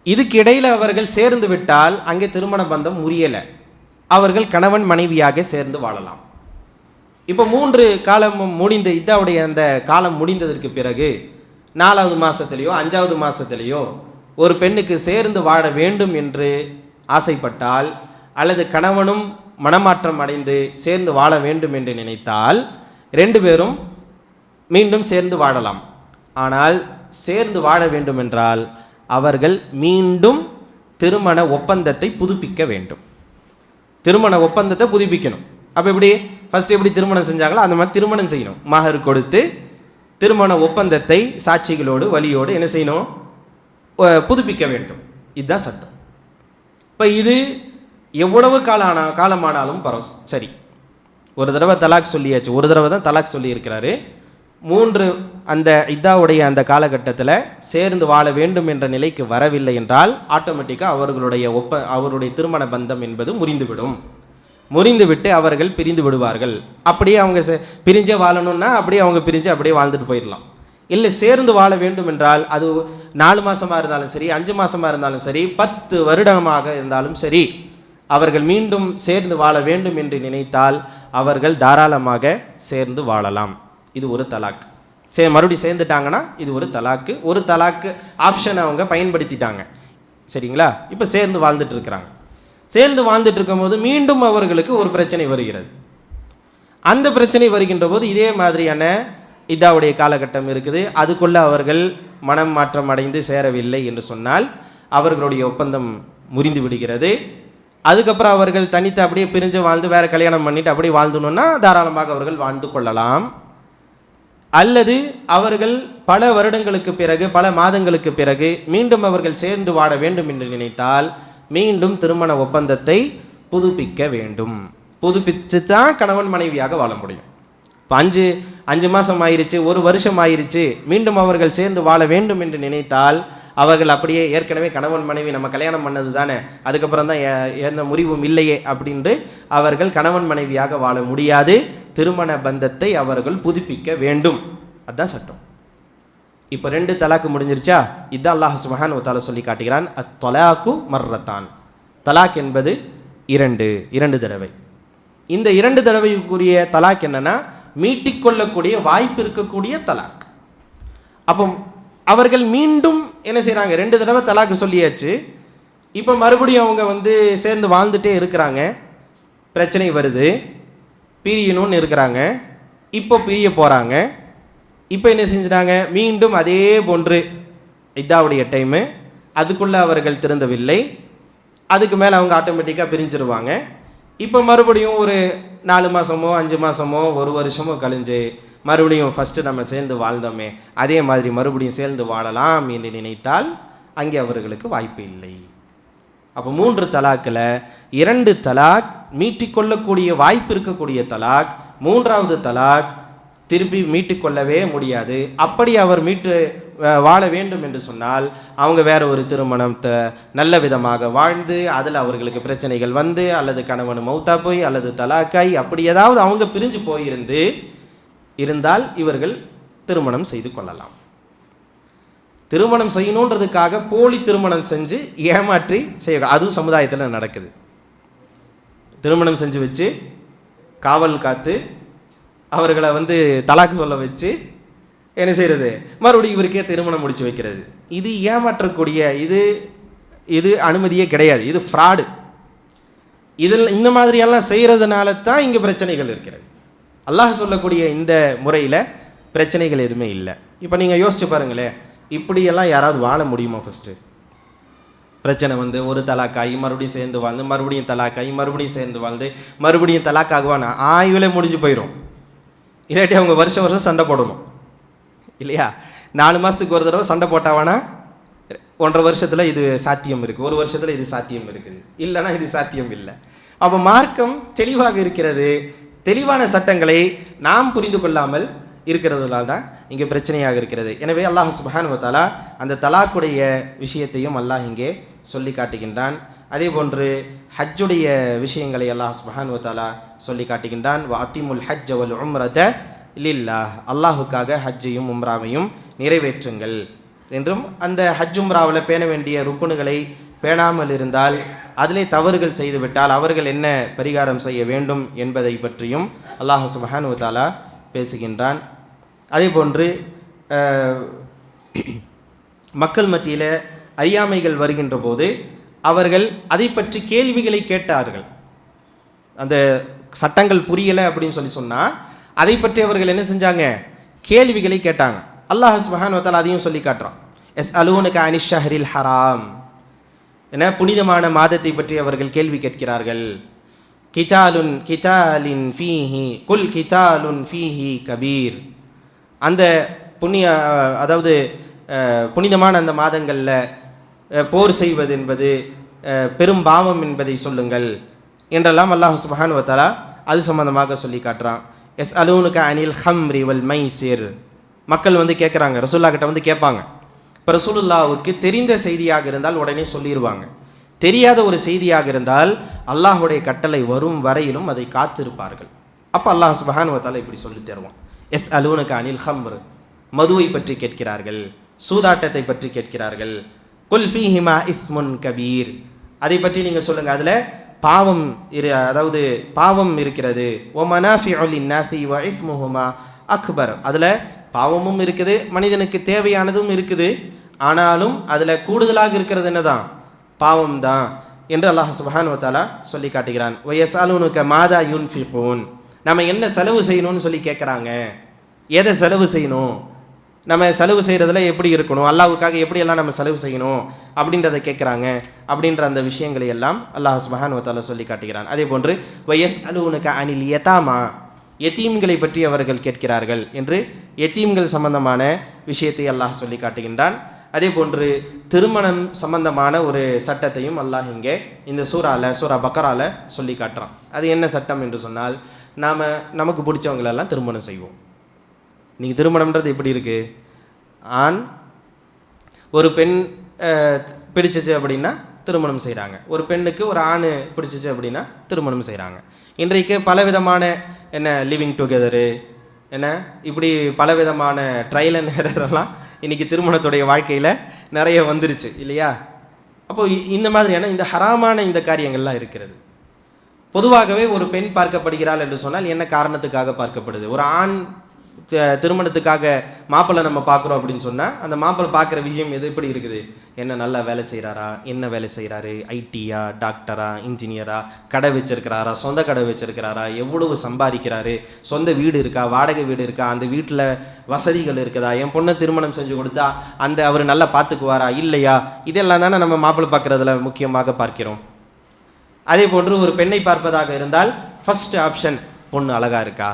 இதுக்கு இடையில் அவர்கள் சேர்ந்து விட்டால் அங்கே திருமண பந்தம் முறியலை, அவர்கள் கணவன் மனைவியாக சேர்ந்து வாழலாம். இப்போ 3 காலமும் முடிந்து இத்தாவுடைய அந்த காலம் முடிந்ததற்கு பிறகு 4வது மாதத்திலேயோ 5வது மாதத்திலேயோ ஒரு பெண்ணுக்கு சேர்ந்து வாழ வேண்டும் என்று ஆசைப்பட்டால், அல்லது கணவனும் மனமாற்றம் அடைந்து சேர்ந்து வாழ வேண்டும் என்று நினைத்தால் 2 பேரும் மீண்டும் சேர்ந்து வாழலாம். ஆனால் சேர்ந்து வாழ வேண்டும் என்றால் அவர்கள் மீண்டும் திருமண ஒப்பந்தத்தை புதுப்பிக்க வேண்டும். திருமண ஒப்பந்தத்தை புதுப்பிக்கணும். அப்போ எப்படி ஃபஸ்ட்டு எப்படி திருமணம் செஞ்சாங்களோ அந்த மாதிரி திருமணம் செய்யணும். மகர் கொடுத்து திருமண ஒப்பந்தத்தை சாட்சிகளோடு வழியோடு என்ன செய்யணும்? புதுப்பிக்க வேண்டும். இதுதான் சட்டம். இப்போ இது எவ்வளவு காலமானாலும் சரி. ஒரு தடவை தலாக் சொல்லியாச்சு, ஒரு தடவை தான் தலாக் சொல்லியிருக்கிறாரு. 3 அந்த இத்தாவுடைய அந்த காலகட்டத்தில் சேர்ந்து வாழ வேண்டும் என்ற நிலைக்கு வரவில்லை என்றால் ஆட்டோமேட்டிக்காக அவருடைய திருமண பந்தம் என்பது முறிந்துவிட்டு அவர்கள் பிரிந்து விடுவார்கள். அப்படியே அவங்க பிரிஞ்சே வாழணும்னா அப்படியே அவங்க பிரிஞ்சு அப்படியே வாழ்ந்துட்டு போயிடலாம். இல்லை சேர்ந்து வாழ வேண்டும் என்றால் அது 4 மாதமாக இருந்தாலும் சரி, 5 மாதமாக இருந்தாலும் சரி, 10 வருடமாக இருந்தாலும் சரி, அவர்கள் மீண்டும் சேர்ந்து வாழ வேண்டும் என்று நினைத்தால் அவர்கள் தாராளமாக சேர்ந்து வாழலாம். இது ஒரு தலாக். மறுபடியும் சேர்ந்துட்டாங்கன்னா இது ஒரு தலாக்கு. ஒரு தலாக்கு ஆப்ஷனை அவங்க பயன்படுத்திட்டாங்க. சரிங்களா? இப்போ சேர்ந்து வாழ்ந்துட்டு இருக்கிறாங்க. சேர்ந்து வாழ்ந்துட்டு இருக்கும்போது மீண்டும் அவர்களுக்கு ஒரு பிரச்சனை வருகிறது. அந்த பிரச்சனை வருகின்ற போது இதே மாதிரியான இதாவுடைய காலகட்டம் இருக்குது. அதுக்குள்ளே அவர்கள் மனம் மாற்றம் அடைந்து சேரவில்லை என்று சொன்னால் அவர்களுடைய ஒப்பந்தம் முறிந்து விடுகிறது. அதுக்கப்புறம் அவர்கள் தனித்து அப்படியே பிரிஞ்சு வாழ்ந்து வேற கல்யாணம் பண்ணிட்டு அப்படியே வாழ்ந்துணுன்னா தாராளமாக அவர்கள் வாழ்ந்து கொள்ளலாம். அல்லது அவர்கள் பல வருடங்களுக்கு பிறகு, பல மாதங்களுக்கு பிறகு மீண்டும் அவர்கள் சேர்ந்து வாழ வேண்டும் என்று நினைத்தால் மீண்டும் திருமண ஒப்பந்தத்தை புதுப்பிக்க வேண்டும். புதுப்பித்து தான் கணவன் மனைவியாக வாழ முடியும். இப்போ 5 மாதம் ஆயிருச்சு, 1 வருஷம் ஆயிருச்சு, மீண்டும் அவர்கள் சேர்ந்து வாழ வேண்டும் என்று நினைத்தால் அவர்கள் அப்படியே ஏற்கனவே கணவன் மனைவி நம்ம கல்யாணம் பண்ணது தானே, அதுக்கப்புறம் தான் எந்த முறிவும் இல்லையே அப்படின்ட்டு அவர்கள் கணவன் மனைவியாக வாழ முடியாது. திருமண பந்தத்தை அவர்கள் புதுப்பிக்க வேண்டும். அதுதான் சட்டம். இப்போ 2 தலாக்கு முடிஞ்சிருச்சா? இதுதான் அல்லாஹ் சுப்ஹானஹு வ தஆலா சொல்லி காட்டுகிறான். அத்-தலாக்கு மர்ரத்தான். தலாக் என்பது 2 தடவை. இந்த 2 தடவைக்குரிய தலாக் என்னன்னா மீட்டிக்கொள்ளக்கூடிய வாய்ப்பு இருக்கக்கூடிய தலாக். அப்போ அவர்கள் மீண்டும் என்ன செய்கிறாங்க? 2 தடவை தலாக்கு சொல்லியாச்சு. இப்போ மறுபடியும் அவங்க சேர்ந்து வாழ்ந்துட்டே இருக்கிறாங்க. பிரச்சனை வருது, பிரியணும்னு இருக்கிறாங்க. இப்போ பிரிய போகிறாங்க. இப்போ என்ன செஞ்சிட்டாங்க? மீண்டும் அதே போன்று இதாவுடைய டைமு, அதுக்குள்ளே அவர்கள் திருந்தவில்லை. அதுக்கு மேலே அவங்க ஆட்டோமேட்டிக்காக பிரிஞ்சிருவாங்க. இப்போ மறுபடியும் ஒரு 4 மாதமோ 5 மாதமோ 1 வருஷமோ கழிஞ்சு மறுபடியும் ஃபஸ்ட்டு நம்ம சேர்ந்து வாழ்ந்தோமே அதே மாதிரி மறுபடியும் சேர்ந்து வாழலாம் என்று நினைத்தால் அங்கே அவர்களுக்கு வாய்ப்பு இல்லை. அப்போ 3 தலாக்கில் 2 தலாக் மீட்டிக்கொள்ளக்கூடிய வாய்ப்பு இருக்கக்கூடிய தலாக், 3வது தலாக் திருப்பி மீட்டிக்கொள்ளவே முடியாது. அப்படி அவர் வாழ வேண்டும் என்று சொன்னால் அவங்க வேற ஒரு திருமணத்தை நல்ல விதமாக வாழ்ந்து அதில் அவர்களுக்கு பிரச்சனைகள் வந்து அல்லது கணவன் மௌத்தா போய் அல்லது தலாக்காய் அப்படி ஏதாவது அவங்க பிரிஞ்சு இருந்தால் இவர்கள் திருமணம் செய்து கொள்ளலாம். திருமணம் செய்யணுன்றதுக்காக போலி திருமணம் செஞ்சு ஏமாற்றி செய்ய அதுவும் சமுதாயத்தில் நடக்குது. திருமணம் செஞ்சு வச்சு காவல் காத்து அவர்களை தலாக்கு சொல்ல வச்சு என்ன செய்யறது, மறுபடியும் இவருக்கே திருமணம் முடிச்சு வைக்கிறது. இது ஏமாற்றக்கூடிய இது அனுமதியே கிடையாது. இது ஃப்ராடு. இதில் இந்த மாதிரியெல்லாம் செய்கிறதுனால தான் இங்கே பிரச்சனைகள் இருக்கிறது. அல்லாஹ் சொல்லக்கூடிய இந்த முறையில் பிரச்சனைகள் எதுவுமே இல்லை. இப்போ நீங்கள் யோசிச்சு பாருங்களேன், இப்படியெல்லாம் யாராவது வாழ முடியுமா? ஃபஸ்ட்டு பிரச்சனை ஒரு தலாக்காய் மறுபடியும் சேர்ந்து வாழ்ந்து மறுபடியும் தலாக்காய் மறுபடியும் சேர்ந்து வாழ்ந்து மறுபடியும் தலாக்காகுவானா ஆய்வில் முடிஞ்சு போயிடும். இல்லாட்டி அவங்க வருஷம் வருஷம் சண்டை போடணும் இல்லையா? 4 மாதத்துக்கு ஒரு தடவை சண்டை போட்டாவானா 1.5 வருஷத்தில் இது சாத்தியம் இருக்குது, 1 வருஷத்தில் இது சாத்தியம் இருக்குது, இல்லைனா இது சாத்தியம் இல்லை. அப்போ மார்க்கம் தெளிவாக இருக்கிறது. தெளிவான சட்டங்களை நாம் புரிந்து கொள்ளாமல் இருக்கிறதுனால தான் இங்கே பிரச்சனையாக இருக்கிறது. எனவே அல்லாஹ் சுப்ஹானஹு வ தஆலா அந்த தலாக்குடைய விஷயத்தையும் அல்லாஹ் இங்கே சொல்லி காட்டுகின்றான். அதே போன்று ஹஜ்ஜுடைய விஷயங்களை அல்லாஹ் சுப்ஹானஹு வ தஆலா சொல்லி காட்டுகின்றான். வ அத்திமுல் ஹஜ்ஜ வல் உம்ரத லில்லாஹ், அல்லாஹுக்காக ஹஜ்ஜையும் உம்ராவையும் நிறைவேற்றுங்கள் என்றும், அந்த ஹஜ் உம்ராவில் பேண வேண்டிய ருக்குனுகளை பேணாமல் இருந்தால், அதிலே தவறுகள் செய்துவிட்டால் அவர்கள் என்ன பரிகாரம் செய்ய வேண்டும் என்பதை பற்றியும் அல்லாஹ் சுப்ஹானஹு வ தஆலா பேசுகின்றான். அதே போன்று மக்கள் மத்தியில் அறியாமைகள் வருகின்ற போது அவர்கள் அதை பற்றி கேள்விகளை கேட்டார்கள். அந்த சட்டங்கள் புரியலை அப்படின்னு சொன்னால் அதை பற்றி அவர்கள் என்ன செஞ்சாங்க, கேள்விகளை கேட்டாங்க. அல்லாஹ் சுப்ஹானஹு வ தஆலா அதையும் சொல்லி காட்டுறான். யஸ்அலூனக அனிஷ் ஷஹ்ரில் ஹராம், என புனிதமான மாதத்தை பற்றி அவர்கள் கேள்வி கேட்கிறார்கள். கிதாலின் ஃபீஹி குல் கிதாலுன் ஃபீஹி கபீர், அந்த அதாவது புனிதமான அந்த மாதங்களில் போர் செய்வது என்பது பெரும் பாவம் என்பதை சொல்லுங்கள் என்றெல்லாம் அல்லாஹ் சுப்ஹானஹு வ தஆலா அது சம்பந்தமாக சொல்லி காட்டுறான். யஸ்அலூனக அனில் ஹம்ரி வல் மைசிர், மக்கள் கேட்குறாங்க, ரசூலுல்லாஹ் கிட்ட கேட்பாங்க. இப்போ ரசூலுல்லாஹ்வுக்கு தெரிந்த செய்தியாக இருந்தால் உடனே சொல்லிடுவாங்க. தெரியாத ஒரு செய்தியாக இருந்தால் அல்லாஹுடைய கட்டளை வரும் வரையிலும் அதை காத்திருப்பார்கள். அப்போ அல்லாஹ் சுப்ஹானஹு வ தஆலா இப்படி சொல்லி தருவான். யஸ்அலூனக அனில் ஹம்ர், மதுவை பற்றி கேட்கிறார்கள், சூதாட்டத்தை பற்றி கேட்கிறார்கள். குல் ஃபீஹிமா இஸ்முன் கபீர், அதை பற்றி நீங்கள் சொல்லுங்கள், அதில் பாவம் அதாவது பாவம் இருக்கிறது. ஒ மனாஃபிஉ லின்னாஸி வ இஸ்முஹுமா அக்பர், அதில் பாவமும் இருக்குது, மனிதனுக்கு தேவையானதும் இருக்குது, ஆனாலும் அதில் கூடுதலாக இருக்கிறது என்னதான், பாவம் தான் என்று அல்லாஹ் சுப்ஹானஹு வ தஆலா சொல்லி காட்டுகிறான். வ யஸ்அலூனக மாதா யுன்ஃபிகூன், நம்ம என்ன செலவு செய்யணும்னு சொல்லி கேட்குறாங்க. எதை செலவு செய்யணும், நம்ம செலவு செய்கிறதுல எப்படி இருக்கணும், அல்லாஹ்வுக்காக எப்படியெல்லாம் நம்ம செலவு செய்யணும் அப்படின்றத கேட்குறாங்க. அப்படின்ற அந்த விஷயங்களை எல்லாம் அல்லாஹ் சுப்ஹானஹு வ தஆலா சொல்லி காட்டுகிறான். அதே போன்று வயஸ்அலூனக அனில் யதாமா, யத்தீம்களை பற்றி அவர்கள் கேட்கிறார்கள் என்று யத்தீம்கள் சம்பந்தமான விஷயத்தை அல்லாஹ் சொல்லி காட்டுகின்றான். அதே போன்று திருமணம் சம்பந்தமான ஒரு சட்டத்தையும் அல்லாஹ் இங்கே இந்த சூரா பக்கரால சொல்லி காட்டுறான். அது என்ன சட்டம் என்று சொன்னால், நமக்கு பிடிச்சவங்களெல்லாம் திருமணம் செய்வோம். நீங்கள் திருமணம்ன்றது எப்படி இருக்குது, ஆண் ஒரு பெண் பிடிச்சிச்சு அப்படின்னா திருமணம் செய்கிறாங்க, ஒரு பெண்ணுக்கு ஒரு ஆண் பிடிச்சிச்சு அப்படின்னா திருமணம் செய்கிறாங்க. இன்றைக்கு பலவிதமான லிவிங் டுகெதரு இப்படி பலவிதமான ட்ரையல் அண்ட் எரரெல்லாம் இன்றைக்கி திருமணத்துடைய வாழ்க்கையில் நிறைய வந்துருச்சு இல்லையா? அப்போது இந்த மாதிரியான இந்த ஹராமான இந்த காரியங்கள்லாம் இருக்கிறது. பொதுவாகவே ஒரு பெண் பார்க்கப்படுகிறாள் என்று சொன்னால் என்ன காரணத்துக்காக பார்க்கப்படுது? ஒரு ஆண் திருமணத்துக்காக மாப்பிள்ளை நம்ம பார்க்குறோம் அப்படின்னு சொன்னால் அந்த மாப்பிள்ளை பார்க்குற விஷயம் எப்படி இருக்குது, என்ன நல்லா வேலை செய்கிறாரா, என்ன வேலை செய்கிறாரு, ஐடியா, டாக்டரா, இன்ஜினியரா, கடை வச்சிருக்கிறாரா, சொந்த கடை வச்சிருக்கிறாரா, எவ்வளவு சம்பாதிக்கிறாரு, சொந்த வீடு இருக்கா, வாடகை வீடு இருக்கா, அந்த வீட்டில் வசதிகள் இருக்குதா, என் பொண்ணை திருமணம் செஞ்சு கொடுத்தா அவர் நல்லா பார்த்துக்குவாரா இல்லையா, இதெல்லாம் தானே நம்ம மாப்பிள்ளை பார்க்குறதுல முக்கியமாக பார்க்கிறோம். அதே போன்று ஒரு பெண்ணை பார்ப்பதாக இருந்தால் ஃபர்ஸ்ட் ஆப்ஷன், பொண்ணு அழகாக இருக்கா,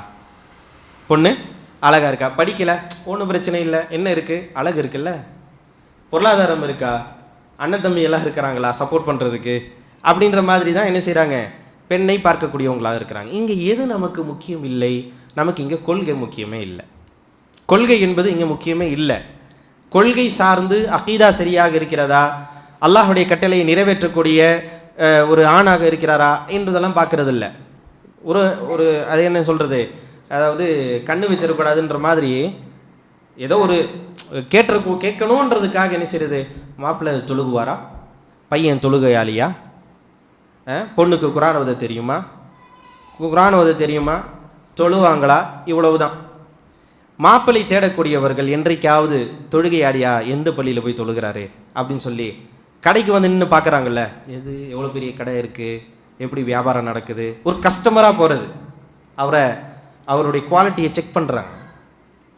பொண்ணு அழகாக இருக்கா, படிக்கலை ஒன்றும் பிரச்சனை இல்லை, என்ன இருக்குது, அழகு இருக்குல்ல, பொருளாதாரம் இருக்கா, அண்ணன் தம்பி எல்லாம் இருக்கிறாங்களா சப்போர்ட் பண்ணுறதுக்கு, அப்படின்ற மாதிரி தான் என்ன செய்கிறாங்க, பெண்ணை பார்க்கக்கூடியவங்களாக இருக்கிறாங்க. இங்கே எது நமக்கு முக்கியம் இல்லை, நமக்கு இங்கே கொள்கை முக்கியமே இல்லை. கொள்கை என்பது இங்கே முக்கியமே இல்லை. கொள்கை சார்ந்து அகீதா சரியாக இருக்கிறதா, அல்லாஹுடைய கட்டளையை நிறைவேற்றக்கூடிய ஒரு ஆணாக இருக்கிறாரா என்றதெல்லாம் பார்க்கறது இல்லை. ஒரு ஒரு அது என்ன சொல்கிறது, அதாவது கண்ணு வச்சிடக்கூடாதுன்ற மாதிரி ஏதோ ஒரு கேட்கணுன்றதுக்காக என்ன செய்யுது, மாப்பிள்ளை தொழுகுவாரா, பையன் தொழுகையாளியா, பொண்ணுக்கு குர்ஆன் ஓத தெரியுமா, குர்ஆன் ஓத தெரியுமா, தொழுவாங்களா, இவ்வளவுதான். மாப்பிள்ளை தேடக்கூடியவர்கள் என்றைக்காவது தொழுகையாளியா, எந்த பள்ளியில் போய் தொழுகிறாரு அப்படின்னு சொல்லி கடைக்கு வந்து நின்று பார்க்குறாங்கல்ல, எது எவ்வளோ பெரிய கடை இருக்குது, எப்படி வியாபாரம் நடக்குது, ஒரு கஸ்டமராக போகிறது, அவருடைய குவாலிட்டியை செக் பண்ணுறாங்க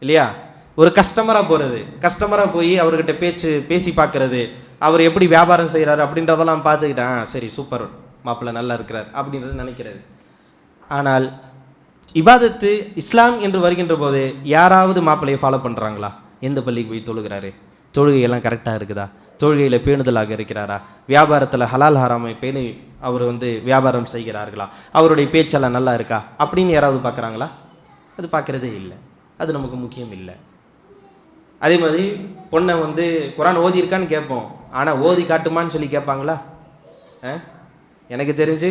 இல்லையா, ஒரு கஸ்டமராக போகிறது, கஸ்டமராக போய் அவர்கிட்ட பேசி பார்க்கறது, அவர் எப்படி வியாபாரம் செய்கிறாரு அப்படின்றதெல்லாம் பார்த்துக்கிட்டேன், சரி சூப்பர் மாப்பிள்ளை நல்லா இருக்கிறார் அப்படின்றது நினைக்கிறது. ஆனால் இபாதத்து இஸ்லாம் என்று வருகின்ற போது யாராவது மாப்பிள்ளையை ஃபாலோ பண்ணுறாங்களா, எந்த பள்ளிக்கு போய் தொழுகிறாரு, தொழுகையெல்லாம் கரெக்டாக இருக்குதா, தொழுகையில் பேணுதலாக இருக்கிறாரா, வியாபாரத்தில் ஹலால் ஹராமை பேணி அவர் வியாபாரம் செய்கிறார்களா, அவருடைய பேச்செல்லாம் நல்லா இருக்கா அப்படின்னு யாராவது பார்க்குறாங்களா? அது பார்க்குறதே இல்லை, அது நமக்கு முக்கியம் இல்லை. அதே மாதிரி பொண்ணை குர்ஆன் ஓதி இருக்கான்னு கேட்போம், ஆனால் ஓதி காட்டுமான்னு சொல்லி கேட்பாங்களா? எனக்கு தெரிஞ்சு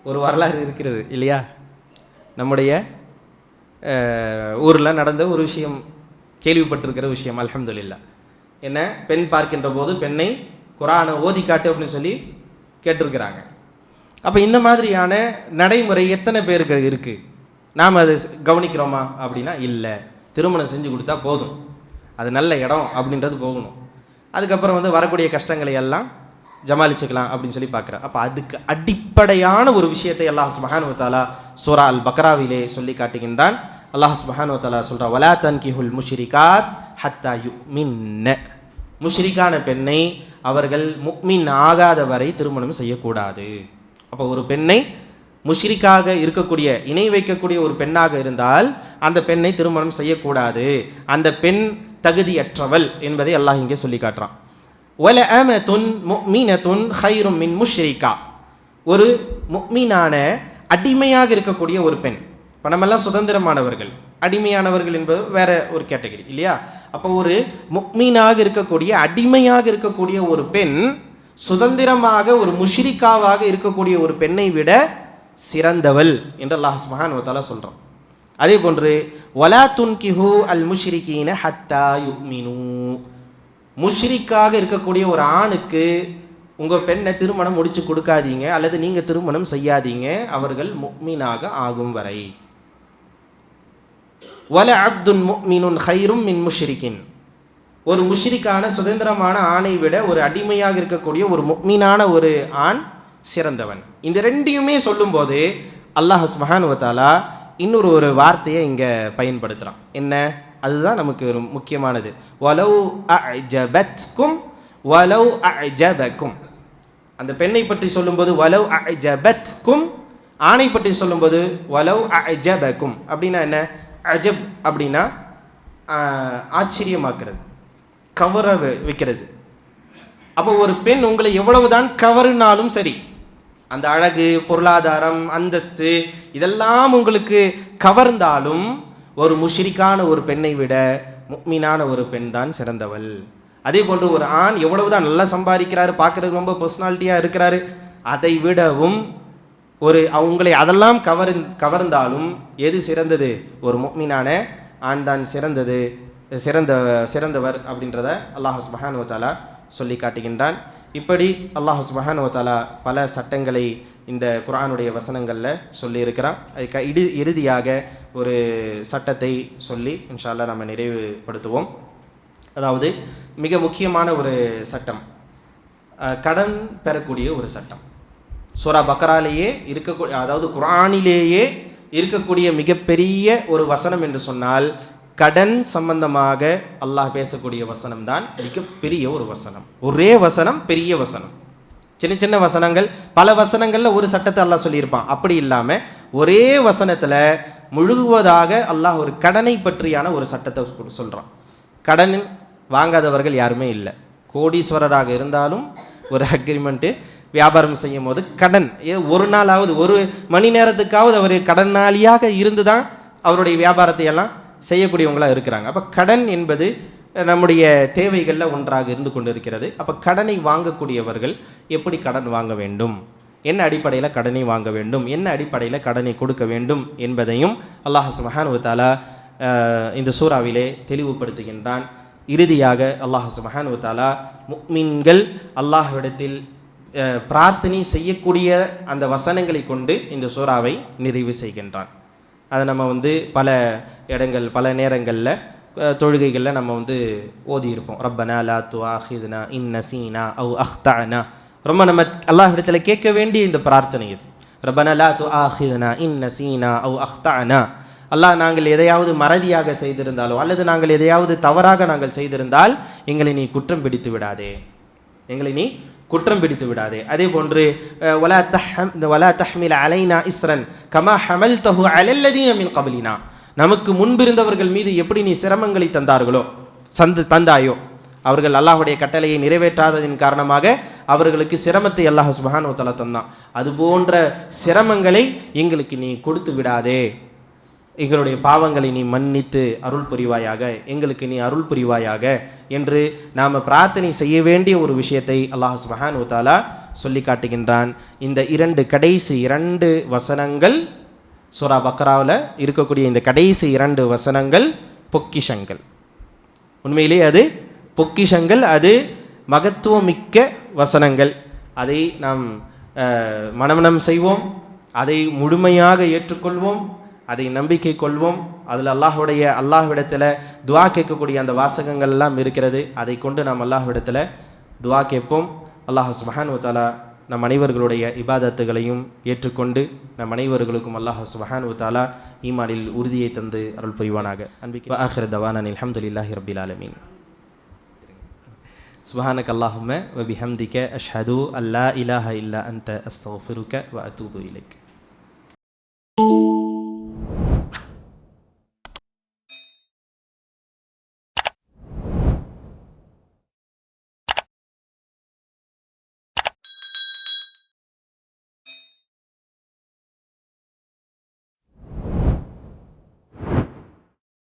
ஒரு வரலாறு இருக்கிறது இல்லையா, நம்முடைய ஊரில் நடந்த ஒரு விஷயம், கேள்விப்பட்டிருக்கிற விஷயம். அல்ஹம்துலில்லாஹ். என்ன, பெண் பார்க்கின்ற போது பெண்ணை குர்ஆனை ஓதி காட்டு அப்படின்னு சொல்லி கேட்டிருக்கிறாங்க. அப்போ இந்த மாதிரியான நடைமுறை எத்தனை பேருக்கு இருக்குது, நாம் அதை கவனிக்கிறோமா அப்படின்னா இல்லை. திருமணம் செஞ்சு கொடுத்தா போதும், அது நல்ல இடம் அப்படின்றது போகணும், அதுக்கப்புறம் வரக்கூடிய கஷ்டங்களை எல்லாம் ஜமாலிச்சுக்கலாம் அப்படின்னு சொல்லி பார்க்குறேன். அப்போ அதுக்கு அடிப்படையான ஒரு விஷயத்தை அல்லாஹ் சுப்ஹானஹு வ தஆலா சூரா அல் பக்ராவிலே சொல்லி காட்டுகின்றான். அல்லாஹ் சுப்ஹானஹு வ தஆலா சொல்கிறான், வலா தன்கிஹுல் முஷ்ரிகாத் ஹத்தா யுமின்ன. முஷ்ரிக்கான பெண்ணை அவர்கள் முக்மின் ஆகாத வரை திருமணம் செய்யக்கூடாது. அப்போ ஒரு பெண்ணை முஷ்ரிக்காக இருக்கக்கூடிய, இணை வைக்கக்கூடிய ஒரு பெண்ணாக இருந்தால் அந்த பெண்ணை திருமணம் செய்யக்கூடாது, அந்த பெண் தகுதியற்றவள் என்பதை அல்லாஹ் இங்கே சொல்லி காட்டுறான். வல அமதுன் முஃமினத்துன் கைரும் மின் முஷ்ரிகா. ஒரு முஃமினான அடிமையாக இருக்கக்கூடிய ஒரு பெண். இப்போ நம்மெல்லாம் சுதந்திரமானவர்கள், அடிமையானவர்கள் என்பது வேற ஒரு கேட்டகரி இல்லையா. அப்போ ஒரு முஃமினாக இருக்கக்கூடிய, அடிமையாக இருக்கக்கூடிய ஒரு பெண் சுதந்திரமாக ஒரு முஷ்ரிகாவாக இருக்கக்கூடிய ஒரு பெண்ணை விட சிறந்தவள் என்று அல்லாஹ் சுப்ஹானஹு வ தஆலா சொல்றான். அதே போன்று வலா துன்கிஹு அல் முஷ்ரிகீன ஹத்தா யுமினு. முஷ்ரிக்காக இருக்கக்கூடிய ஒரு ஆணுக்கு உங்கள் பெண்ணை திருமணம் முடிச்சு கொடுக்காதீங்க, அல்லது நீங்கள் திருமணம் செய்யாதீங்க, அவர்கள் முஃமினாக ஆகும் வரை. வல அப்துன் முஃமினுன் கைரும் மின் முஷ்ரிகின். ஒரு முஷ்ரிக்கான சுதந்திரமான ஆணை விட ஒரு அடிமையாக இருக்கக்கூடிய ஒரு முஃமினான ஒரு ஆண் சிறந்தவன். இந்த ரெண்டையுமே சொல்லும்போது அல்லாஹ் சுப்ஹானஹு வ தஆலா இன்னொரு ஒரு வார்த்தையை இங்கே பயன்படுத்துகிறான். என்ன, அதுதான் நமக்கு ஒரு முக்கியமானது. வலவ் அஅஜபத்கும் வலவ் அஅஜபக்கும். அந்த பெண்ணை பற்றி சொல்லும்போது வலவ் அஅஜபத்கும், ஆணை பற்றி சொல்லும்போது வலவ் அஅஜபக்கும். அப்படின்னா என்ன, அஜப் அப்படின்னா ஆச்சரியமாக்குறது, கவர வைக்கிறது. அப்போ ஒரு பெண் உங்களை எவ்வளவுதான் கவருனாலும் சரி, அந்த அழகு, பொருளாதாரம், அந்தஸ்து இதெல்லாம் உங்களுக்கு கவர்ந்தாலும் ஒரு முஷ்ரிக்கான ஒரு பெண்ணை விட முஃமினான ஒரு பெண் தான் சிறந்தவள். அதே போன்று ஒரு ஆண் எவ்வளவுதான் நல்லா சம்பாதிக்கிறாரு, பார்க்கறதுக்கு ரொம்ப பர்சனாலிட்டியாக இருக்கிறாரு, அதை விடவும் உங்களை அதெல்லாம் கவர்ந்தாலும் எது சிறந்தது, ஒரு முஃமினான ஆண் தான் சிறந்தவர் அப்படின்றத அல்லாஹ் சுப்ஹானஹு வ தஆலா சொல்லி காட்டுகின்றான். இப்படி அல்லாஹ் சுப்ஹானஹு வ தஆலா பல சட்டங்களை இந்த குர்ஆனுடைய வசனங்களில் சொல்லியிருக்கிறான். அதுக்கு இறுதியாக ஒரு சட்டத்தை சொல்லி இன்ஷா அல்லாஹ் நம்ம நிறைவுபடுத்துவோம். அதாவது மிக முக்கியமான ஒரு சட்டம், கடன் பெறக்கூடிய ஒரு சட்டம். சூரா பக்ராலேயே இருக்கக்கூடிய, அதாவது குர்ஆனிலேயே இருக்கக்கூடிய மிகப்பெரிய ஒரு வசனம் என்று சொன்னால் கடன் சம்பந்தமாக அல்லாஹ் பேசக்கூடிய வசனம் தான் மிகப்பெரிய ஒரு வசனம். ஒரே வசனம், பெரிய வசனம். சின்ன சின்ன வசனங்கள், பல வசனங்களில் ஒரு சட்டத்தை அல்லாஹ் சொல்லியிருப்பான். அப்படி இல்லாமல் ஒரே வசனத்தில் முழுவதாக அல்லாஹ் ஒரு கடனை பற்றியான ஒரு சட்டத்தை சொல்கிறான். கடன் வாங்காதவர்கள் யாருமே இல்லை. கோடீஸ்வரராக இருந்தாலும் ஒரு அக்ரிமெண்ட்டு வியாபாரம் செய்யும் போது கடன், ஒரு நாளாவது ஒரு மணி நேரத்துக்காவது அவர் கடனாளியாக இருந்து தான் அவருடைய வியாபாரத்தை எல்லாம் செய்யக்கூடியவங்களாக இருக்கிறாங்க. அப்போ கடன் என்பது நம்முடைய தேவைகளில் ஒன்றாக இருந்து கொண்டு இருக்கிறது. அப்போ கடனை வாங்கக்கூடியவர்கள் எப்படி கடன் வாங்க வேண்டும், என்ன அடிப்படையில் கடனை வாங்க வேண்டும், என்ன அடிப்படையில் கடனை கொடுக்க வேண்டும் என்பதையும் அல்லாஹ் சுப்ஹானஹு வ தஆலா இந்த சூறாவிலே தெளிவுபடுத்துகின்றான். இறுதியாக அல்லாஹ் சுப்ஹானஹு வ தஆலா முஃமின்கள் அல்லாஹ்விடத்தில் பிரார்த்தனை செய்யக்கூடிய அந்த வசனங்களை கொண்டு இந்த சூறாவை நிறைவு செய்கின்றான். அதை நம்ம பல இடங்கள் பல நேரங்களில் தொழுகைகளில் நம்ம ஓதி இருப்போம். ரப்பனா லா துஆஹிதுனா இன் நஸீனா அவ் அக்தஅனா. ரொம்ப நம்ம அல்லாஹ்விடத்தில் கேட்க வேண்டிய இந்த பிரார்த்தனை இது. ரப்பனா லா துஆஹிதுனா இன் நஸீனா அவ் அக்தஅனா. அல்லாஹ் நாங்கள் எதையாவது மறதியாக செய்திருந்தாலோ அல்லது நாங்கள் எதையாவது தவறாக நாங்கள் செய்திருந்தால் எங்களை நீ குற்றம் பிடித்து விடாதே, எங்களை நீ குற்றம் பிடித்து விடாதே. அதே போன்று வலா தஹ்மில் அலைனா இஸ்ரன் கமா ஹமல்தஹு அலல்லதீன மின் கப்லினா. நமக்கு முன்பிருந்தவர்கள் மீது எப்படி நீ சிரமங்களை தந்தாயோ, அவர்கள் அல்லாஹ்வுடைய கட்டளையை நிறைவேற்றாததின் காரணமாக அவர்களுக்கு சிரமத்தை அல்லாஹ் சுப்ஹானஹு வ தஆலா தந்தான். அது போன்ற சிரமங்களை எங்களுக்கு நீ கொடுத்து விடாதே, எங்களுடைய பாவங்களை நீ மன்னித்து அருள் புரிவாயாக, எங்களுக்கு நீ அருள் புரிவாயாக என்று நாம் பிரார்த்தனை செய்ய வேண்டிய ஒரு விஷயத்தை அல்லாஹ் சுப்ஹானஹு வ தஆலா சொல்லி காட்டுகின்றான். இந்த கடைசி இரண்டு வசனங்கள் சூரா பக்ராவில் இருக்கக்கூடிய இந்த கடைசி இரண்டு வசனங்கள் பொக்கிஷங்கள். உண்மையிலே அது பொக்கிஷங்கள், அது மகத்துவமிக்க வசனங்கள். அதை நாம் மனனம் செய்வோம், அதை முழுமையாக ஏற்றுக்கொள்வோம், அதை நம்பிக்கை கொள்வோம். அதில் அல்லாஹ்விடத்தில் துவா கேட்கக்கூடிய அந்த வாசகங்கள் எல்லாம் இருக்கிறது. அதை கொண்டு நாம் அல்லாஹ்விடத்தில் துவா கேட்போம். அல்லாஹ் சுப்ஹானஹு வ தஆலா நம் அனைவர்களுடைய இபாதத்துகளையும் ஏற்றுக்கொண்டு நம் அனைவர்களுக்கும் அல்லாஹ் சுப்ஹானஹு வ தஆலா ஈமானில் உறுதியை தந்து அருள் புரிவானாக. அன்பிக்கு ஆகிர தவானா அல்ஹம்துலில்லாஹி ரப்பில் ஆலமீன். சுப்ஹானக அல்லாஹும்ம வ பிஹம்திக அஷ்ஹது அல்லா இலாஹா இல்லா அன்த அஸ்தக்ஃபிருக வ அத்தூபு இலைக்.